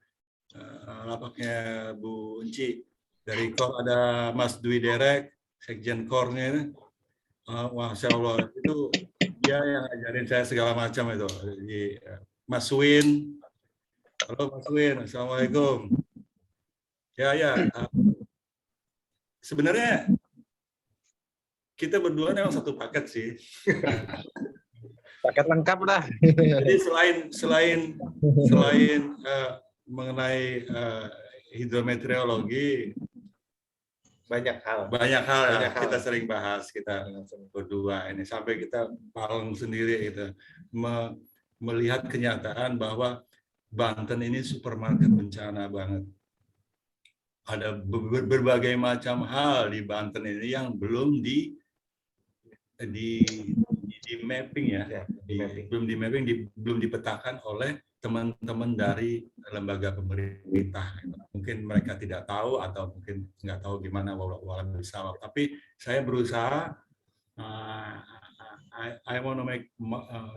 lapaknya Bu Unci. Dari KOR ada Mas Dwi Derek, Sekjen KOR-nya. Masya Allah, itu dia yang ngajarin saya segala macam itu. Jadi, Mas Win. Halo Mas Win, Assalamualaikum. Ya. Sebenarnya kita berdua memang satu paket sih. Paket lengkap lah. Jadi selain mengenai hidrometeorologi, banyak hal kita sering bahas, kita berdua ini sampai kita paleng sendiri itu melihat kenyataan bahwa Banten ini supermarket bencana banget. Ada berbagai macam hal di Banten ini yang belum di mapping ya, belum dipetakan oleh teman-teman dari lembaga pemerintah. Mungkin mereka tidak tahu atau mungkin nggak tahu gimana walau bisa. Tapi saya berusaha. I want to make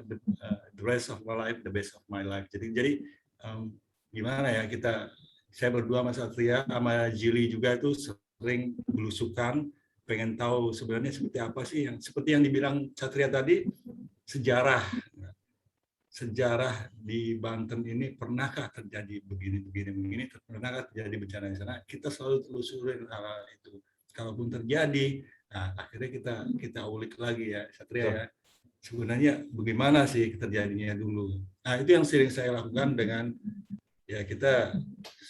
the rest of my life the best of my life. Jadi gimana ya, saya berdua Mas Satria sama Jili juga itu sering belusukan, pengen tahu sebenarnya seperti apa sih yang seperti yang dibilang Satria tadi, sejarah di Banten ini, pernahkah terjadi begini, pernahkah terjadi bencana di sana? Kita selalu telusurin hal itu. Kalaupun terjadi, nah akhirnya kita ulik lagi ya, Satria ya. Sebenarnya bagaimana sih terjadinya dulu? Nah itu yang sering saya lakukan dengan ya, kita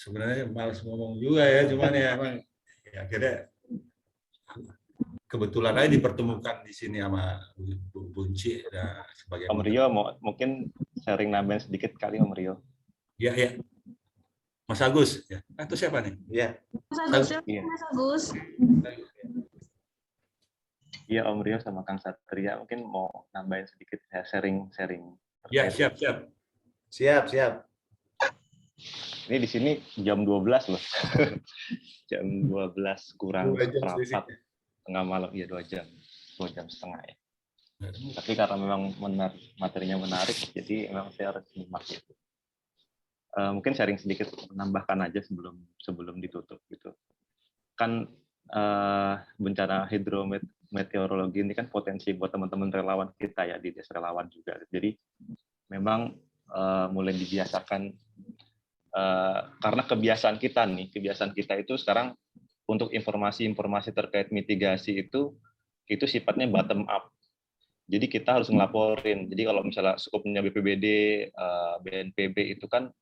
sebenarnya malas ngomong juga ya, cuman ya emang ya, akhirnya kebetulan aja dipertemukan di sini sama Bu Bunci dan sebagai Om Rio mungkin sharing nambahin sedikit kali Om Rio. Ya. Mas Agus ya. Itu siapa nih? Ya. Mas Agus. Iya Om Rio sama Kang Satria mungkin mau nambahin sedikit ya, sharing. Ya, siap. Ini di sini jam 12 loh. Jam 12 kurang rapat. Tengah malam, ya 2 jam setengah ya. Tapi karena memang materinya menarik, jadi memang saya harus nyimak gitu. Mungkin sharing sedikit, menambahkan aja sebelum ditutup gitu. Kan bencana hidrometeorologi ini kan potensi buat teman-teman relawan kita ya, di Desa Relawan juga. Jadi memang mulai dibiasakan karena kebiasaan kita itu sekarang untuk informasi terkait mitigasi itu itu sifatnya bottom up. Jadi kita harus ngelaporin. Jadi kalau misalnya skupnya BPBD, BNPB itu kan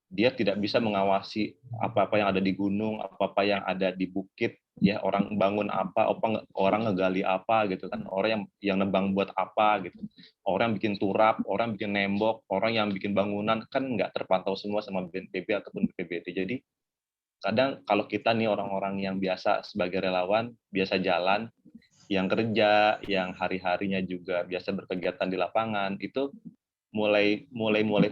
dia tidak bisa mengawasi apa-apa yang ada di gunung, apa-apa yang ada di bukit, ya orang bangun apa, orang ngegali apa gitu kan, orang yang nebang buat apa gitu, orang yang bikin turap, orang yang bikin nembok, orang yang bikin bangunan kan nggak terpantau semua sama BNPB ataupun BPBD. Jadi kadang kalau kita nih orang-orang yang biasa sebagai relawan, biasa jalan, yang kerja, yang hari-harinya juga biasa berkegiatan di lapangan, itu mulai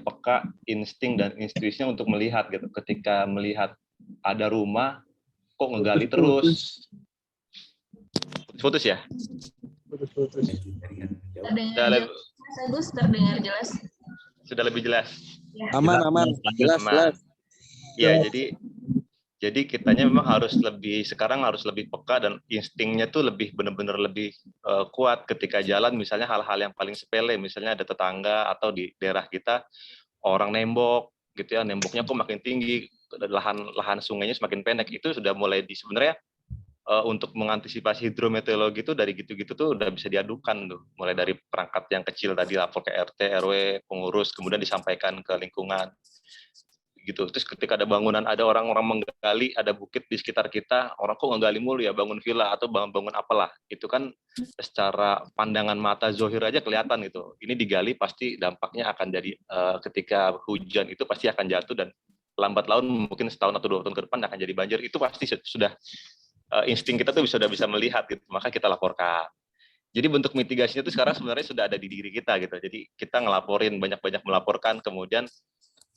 peka insting dan intuisinya untuk melihat gitu. Ketika melihat ada rumah kok ngegali terus. Putus ya? Putus. Terdengar jelas, Mas Agus, terdengar jelas. Sudah lebih jelas. Aman. Jelas. Ya, jadi kitanya memang sekarang harus lebih peka dan instingnya tuh benar-benar lebih kuat ketika jalan, misalnya hal-hal yang paling sepele, misalnya ada tetangga atau di daerah kita orang nembok gitu ya, nemboknya kok makin tinggi, lahan sungainya semakin pendek, itu sudah mulai sebenarnya untuk mengantisipasi hidrometeorologi itu dari gitu-gitu tuh udah bisa diadukan tuh, mulai dari perangkat yang kecil tadi lapor ke RT, RW, pengurus, kemudian disampaikan ke lingkungan. Gitu. Terus ketika ada bangunan, ada orang-orang menggali, ada bukit di sekitar kita, orang kok ngegali mulu ya, bangun villa atau bangun apalah, itu kan secara pandangan mata zohir aja kelihatan gitu. Ini digali pasti dampaknya akan jadi ketika hujan itu pasti akan jatuh dan lambat laun mungkin setahun atau 2 tahun ke depan akan jadi banjir. Itu pasti sudah insting kita tuh sudah bisa melihat gitu, maka kita laporkan. Jadi bentuk mitigasinya itu sekarang sebenarnya sudah ada di diri kita gitu. Jadi kita ngelaporin, banyak-banyak melaporkan, kemudian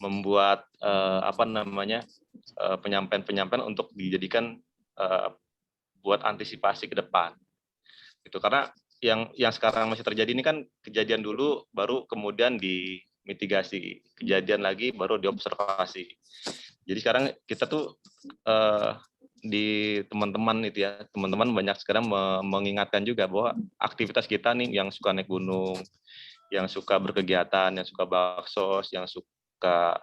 membuat penyampaian untuk dijadikan buat antisipasi ke depan. Gitu. Karena yang sekarang masih terjadi ini kan kejadian dulu baru kemudian dimitigasi, kejadian lagi baru diobservasi. Jadi sekarang kita tuh di teman-teman itu ya, teman-teman banyak sekarang mengingatkan juga bahwa aktivitas kita nih yang suka naik gunung, yang suka berkegiatan, yang suka baksos, yang suka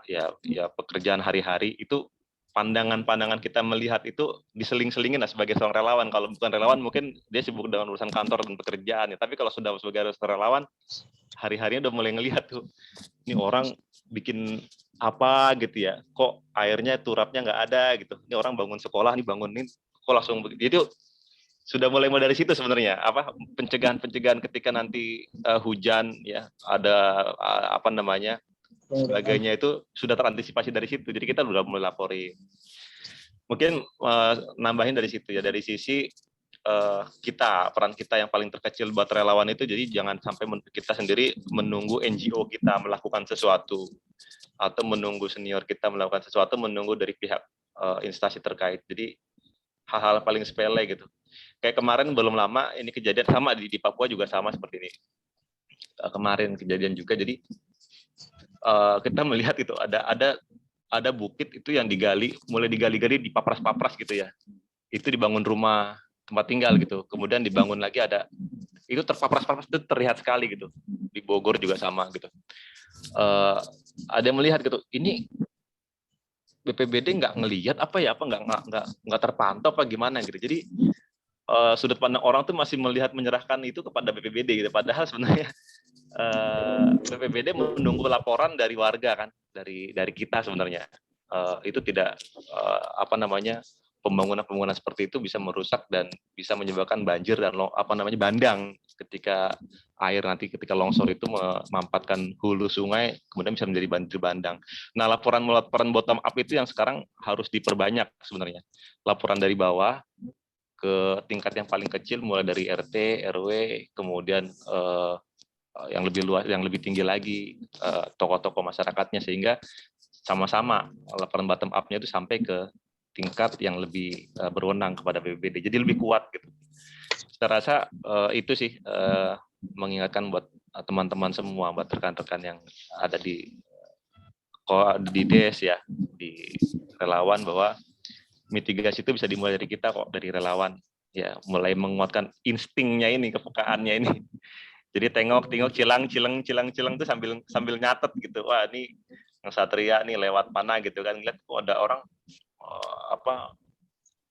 ya pekerjaan hari-hari, itu pandangan-pandangan kita melihat itu diseling-selingin lah sebagai seorang relawan. Kalau bukan relawan mungkin dia sibuk dengan urusan kantor dan pekerjaan ya. Tapi kalau sudah sebagai relawan, hari-harinya udah mulai ngelihat tuh, ini orang bikin apa gitu ya, kok airnya turapnya nggak ada gitu. Ini orang bangun sekolah, nih bangunin kok langsung begitu. Jadi sudah mulai dari situ sebenarnya, pencegahan ketika nanti hujan ya, ada sebagainya itu sudah terantisipasi dari situ. Jadi kita sudah mulai laporin. Mungkin nambahin dari situ ya, dari sisi peran kita yang paling terkecil buat relawan itu, jadi jangan sampai kita sendiri menunggu NGO kita melakukan sesuatu atau menunggu senior kita melakukan sesuatu, menunggu dari pihak instansi terkait. Jadi hal-hal paling sepele gitu. Kayak kemarin belum lama ini kejadian sama di Papua juga sama seperti ini. Kemarin kejadian juga, jadi kita melihat itu ada bukit itu yang mulai digali-gali, dipapras-papras gitu ya. Itu dibangun rumah tempat tinggal gitu. Kemudian dibangun lagi itu terpapras-papras, itu terlihat sekali gitu. Di Bogor juga sama gitu. Ada yang melihat gitu. Ini BPBD nggak ngelihat apa nggak terpantau apa gimana gitu. Jadi sudut pandang orang tuh masih menyerahkan itu kepada BPBD gitu. Padahal sebenarnya BPBD menunggu laporan dari warga kan, dari kita sebenarnya. Itu tidak pembangunan seperti itu bisa merusak dan bisa menyebabkan banjir dan bandang ketika ketika longsor itu memampatkan hulu sungai, kemudian bisa menjadi banjir bandang. Nah, laporan bottom up itu yang sekarang harus diperbanyak sebenarnya. Laporan dari bawah ke tingkat yang paling kecil, mulai dari RT, RW, kemudian yang lebih luas, yang lebih tinggi lagi, tokoh-tokoh masyarakatnya, sehingga sama-sama laporan bottom up-nya itu sampai ke tingkat yang lebih berwenang kepada BPBD. Jadi lebih kuat gitu. Saya rasa itu sih mengingatkan buat teman-teman semua, buat rekan-rekan yang ada di DES ya, di relawan, bahwa mitigasi itu bisa dimulai dari kita kok, dari relawan ya, mulai menguatkan instingnya ini, kepekaannya ini. Jadi tengok cilang tuh sambil nyatet gitu. Wah, ini yang Satria nih lewat mana gitu kan, lihat kok ada orang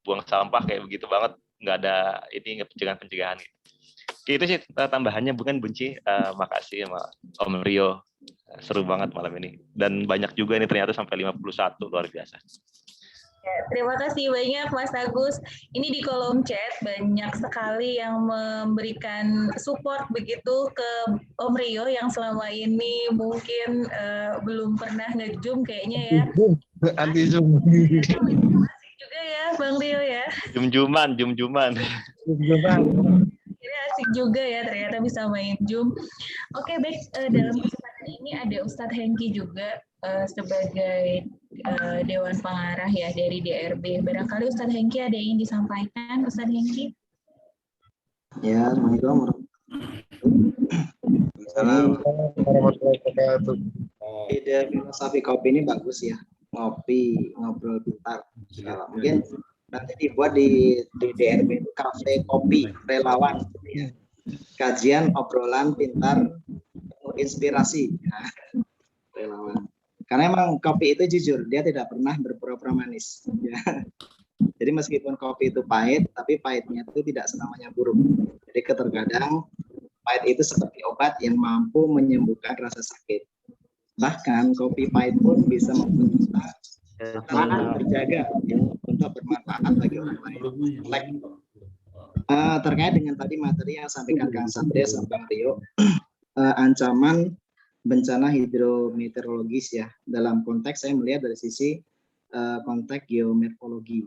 buang sampah kayak begitu banget, nggak ada ini pencegahan gitu. Itu sih tambahannya, bukan Bunci. Makasih sama Om Rio. Seru banget malam ini. Dan banyak juga ini ternyata sampai 51, luar biasa. Ya, terima kasih banyak Mas Agus. Ini di kolom chat banyak sekali yang memberikan support begitu ke Om Rio yang selama ini mungkin belum pernah nge-zoom kayaknya ya. Anti Zoom. Asik juga ya Bang Rio ya. Jum-juman. Ini asik juga ya ternyata bisa main Zoom. Oke, baik, dalam kesempatan ini ada Ustadz Hengki juga sebagai Dewan Pengarah ya dari DRB. Barangkali Ustadz Hengki ada yang ingin disampaikan, Ustadz Hengki? Ya, Assalamualaikum warahmatullahi wabarakatuh. Ide filosofi kopi ini bagus ya, ngobrol pintar. Mungkin nanti dibuat di DRB itu kafe kopi relawan, ya. Kajian obrolan pintar, inspirasi, ya. Relawan. Karena emang kopi itu jujur, dia tidak pernah berpura-pura manis. Ya. Jadi meskipun kopi itu pahit, tapi pahitnya itu tidak selamanya buruk. Jadi terkadang pahit itu seperti obat yang mampu menyembuhkan rasa sakit. Bahkan kopi pahit pun bisa membuat kita terjaga ya, untuk bermanfaat bagi orang lain. Terkait dengan tadi materi yang sampaikan Kang Satria sama Bang Rio, ancaman bencana hidrometeorologis ya, dalam konteks saya melihat dari sisi konteks geomorfologi.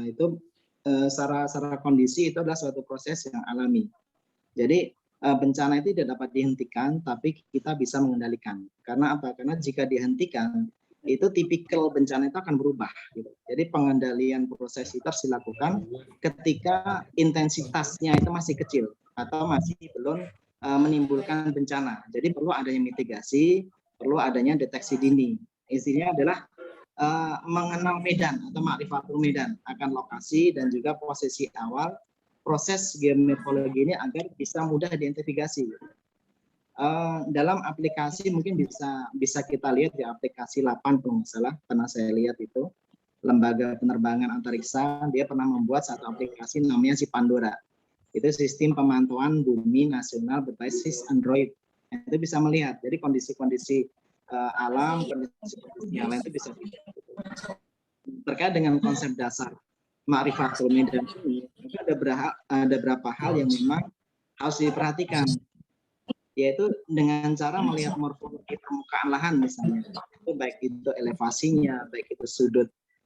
Itu secara kondisi itu adalah suatu proses yang alami. Jadi bencana itu tidak dapat dihentikan, tapi kita bisa mengendalikan. Karena apa? Karena jika dihentikan, itu tipikal bencana itu akan berubah. Gitu. Jadi pengendalian proses itu harus dilakukan ketika intensitasnya itu masih kecil atau masih belum menimbulkan bencana. Jadi perlu adanya mitigasi, perlu adanya deteksi dini. Isinya adalah mengenal medan atau ma'rifatul medan, akan lokasi dan juga posisi awal proses geomorfologi ini agar bisa mudah diidentifikasi. Dalam aplikasi mungkin bisa kita lihat di aplikasi 8 kalau nggak salah, pernah saya lihat itu lembaga penerbangan antariksa, dia pernah membuat satu aplikasi namanya si Pandora. Itu sistem pemantauan bumi nasional berbasis Android. Itu bisa melihat, jadi kondisi-kondisi alam, kondisi-kondisi yang lain itu bisa dilihat. Terkait dengan konsep dasar ma'rifatul medan ini, ada beberapa hal yang memang harus diperhatikan, yaitu dengan cara melihat morfologi permukaan lahan misalnya, itu baik itu elevasinya, baik itu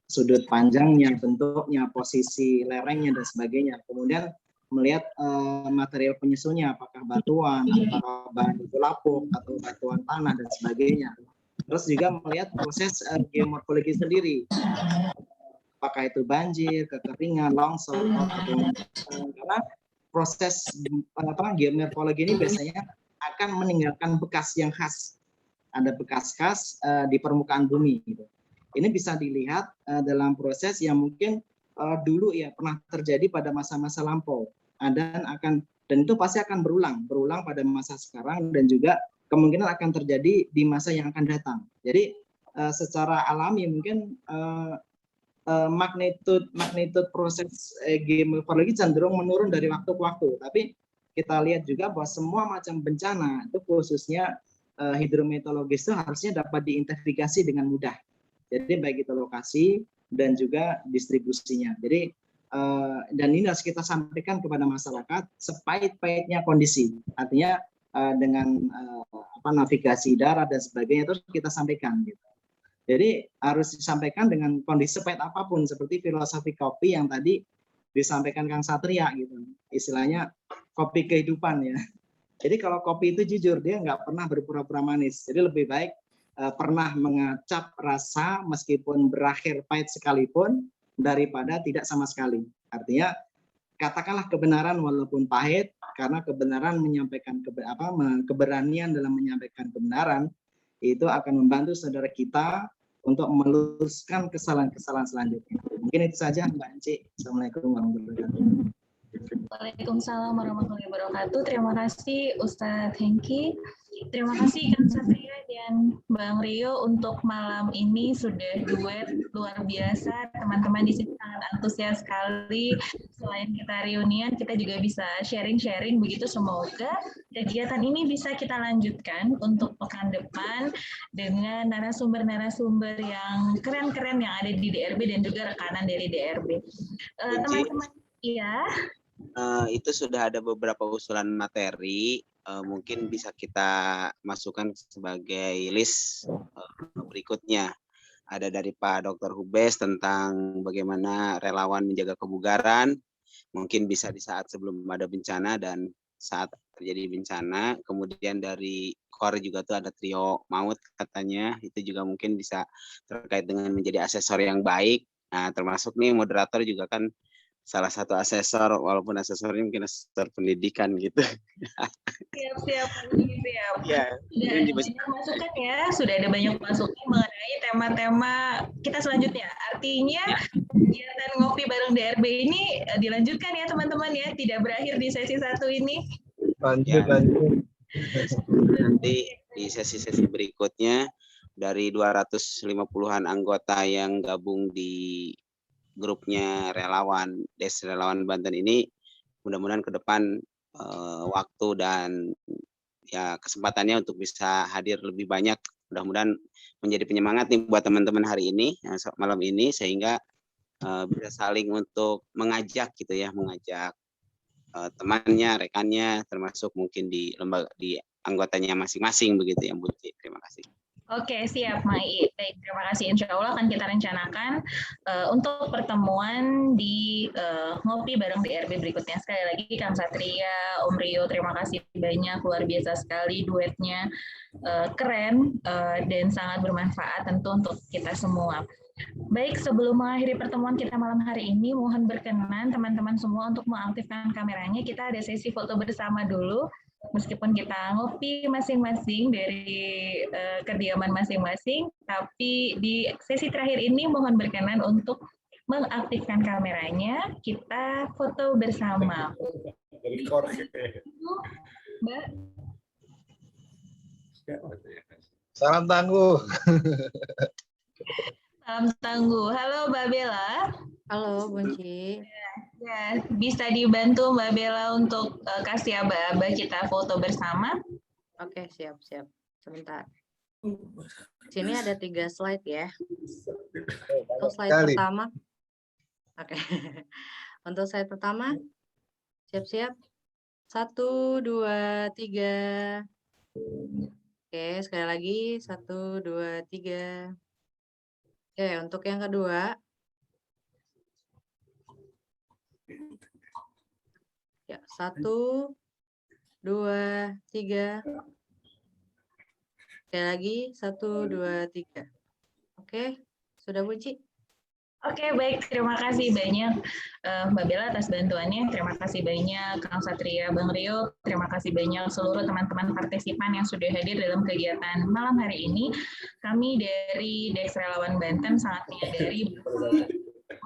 sudut panjangnya, bentuknya, posisi lerengnya dan sebagainya. Kemudian melihat material penyusunnya, apakah batuan, apakah bahan itu lapuk atau batuan tanah dan sebagainya. Terus juga melihat proses geomorfologi sendiri, apakah itu banjir, kekeringan, longsor, karena proses geomorfologi ini biasanya akan meninggalkan bekas yang khas. Ada bekas khas di permukaan bumi. Gitu. Ini bisa dilihat dalam proses yang mungkin dulu ya pernah terjadi pada masa-masa lampau, dan itu pasti akan berulang pada masa sekarang dan juga kemungkinan akan terjadi di masa yang akan datang. Jadi secara alami mungkin magnitud proses geomorfologi cenderung menurun dari waktu ke waktu, tapi kita lihat juga bahwa semua macam bencana itu khususnya hidrometeorologis itu harusnya dapat diidentifikasi dengan mudah. Jadi baik itu lokasi dan juga distribusinya. Jadi dan ini harus kita sampaikan kepada masyarakat sepahit-pahitnya kondisi. Artinya dengan navigasi darat dan sebagainya terus kita sampaikan gitu. Jadi harus disampaikan dengan kondisi sepahit apapun, seperti filosofi kopi yang tadi disampaikan Kang Satria gitu. Istilahnya kopi kehidupan ya. Jadi kalau kopi itu jujur dia nggak pernah berpura-pura manis. Jadi lebih baik pernah mengacap rasa meskipun berakhir pahit sekalipun daripada tidak sama sekali. Artinya katakanlah kebenaran walaupun pahit, karena kebenaran menyampaikan keberanian dalam menyampaikan kebenaran itu akan membantu saudara kita untuk meluruskan kesalahan-kesalahan selanjutnya. Mungkin itu saja Mbak Enci. Assalamualaikum warahmatullahi wabarakatuh. Waalaikumsalam warahmatullahi wabarakatuh. Terima kasih Ustadz Hengki. Terima kasih Kang Satria dan Bang Rio untuk malam ini sudah duet luar biasa. Teman-teman di sini sangat antusias sekali. Selain kita reunian, kita juga bisa sharing-sharing begitu. Semoga kegiatan ini bisa kita lanjutkan untuk pekan depan dengan narasumber-narasumber yang keren-keren yang ada di DRB dan juga rekanan dari DRB. Teman-teman, iya. Itu sudah ada beberapa usulan materi, mungkin bisa kita masukkan sebagai list berikutnya. Ada dari Pak Dr. Hubes tentang bagaimana relawan menjaga kebugaran, mungkin bisa di saat sebelum ada bencana dan saat terjadi bencana. Kemudian dari KOR juga tuh ada trio maut katanya, itu juga mungkin bisa terkait dengan menjadi asesor yang baik. Nah, termasuk nih moderator juga kan salah satu asesor, walaupun asesornya mungkin asesor pendidikan gitu. Siap. Ya, Sudah ada banyak masukan ya, sudah ada banyak masukan mengenai tema-tema kita selanjutnya. Artinya kegiatan ngopi bareng DRB ini dilanjutkan ya teman-teman ya, tidak berakhir di sesi 1 ini. Lanjut. Nanti di sesi-sesi berikutnya dari 250-an anggota yang gabung di grupnya relawan Des Relawan Banten ini, mudah-mudahan ke depan waktu dan ya kesempatannya untuk bisa hadir lebih banyak, mudah-mudahan menjadi penyemangat nih buat teman-teman hari ini, malam ini, sehingga bisa saling untuk mengajak gitu ya, mengajak temannya, rekannya, termasuk mungkin di lembaga, di anggotanya masing-masing begitu ya, Bu Ci. Terima kasih. Oke, siap, Mai. Baik, terima kasih. Insya Allah akan kita rencanakan untuk pertemuan di ngopi bareng DRB berikutnya. Sekali lagi, Kang Satria, Om Rio, terima kasih banyak. Luar biasa sekali duetnya. Keren dan sangat bermanfaat tentu untuk kita semua. Baik, sebelum mengakhiri pertemuan kita malam hari ini, mohon berkenan teman-teman semua untuk mengaktifkan kameranya. Kita ada sesi foto bersama dulu. Meskipun kita ngopi masing-masing dari kediaman masing-masing, tapi di sesi terakhir ini mohon berkenan untuk mengaktifkan kameranya, kita foto bersama. Mbak. Salam tangguh. Salam tangguh. Halo Mbak Bella. Halo Bunci. Ya, bisa dibantu Mbak Bella untuk kasih aba-aba kita foto bersama? Oke, siap. Sebentar. Sini ada 3 slide ya. Untuk slide pertama. Oke. Untuk slide pertama, siap-siap. 1, 2, 3. Oke, sekali lagi. 1, 2, 3. Oke, untuk yang kedua. Ya, 1, 2, 3. Sekali lagi, 1, 2, 3. Oke, sudah Bunci? Oke, baik. Terima kasih banyak Mbak Bella atas bantuannya. Terima kasih banyak Kang Satria, Bang Rio. Terima kasih banyak seluruh teman-teman partisipan yang sudah hadir dalam kegiatan malam hari ini. Kami dari Des Relawan Banten sangat menyadari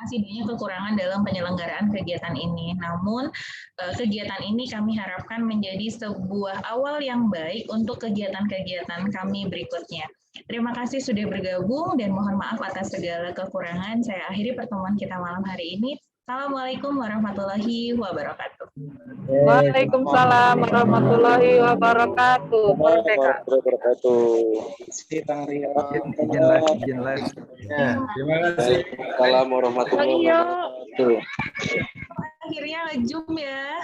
masih banyak kekurangan dalam penyelenggaraan kegiatan ini. Namun, kegiatan ini kami harapkan menjadi sebuah awal yang baik untuk kegiatan-kegiatan kami berikutnya. Terima kasih sudah bergabung dan mohon maaf atas segala kekurangan. Saya akhiri pertemuan kita malam hari ini. Assalamualaikum warahmatullahi wabarakatuh. Waalaikumsalam warahmatullahi wabarakatuh. Merdeka. Izin live. Terima kasih. Assalamualaikum warahmatullahi wabarakatuh. Akhirnya nge-zoom ya.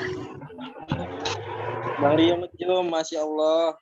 Bang Rio nge-zoom, Masya Allah.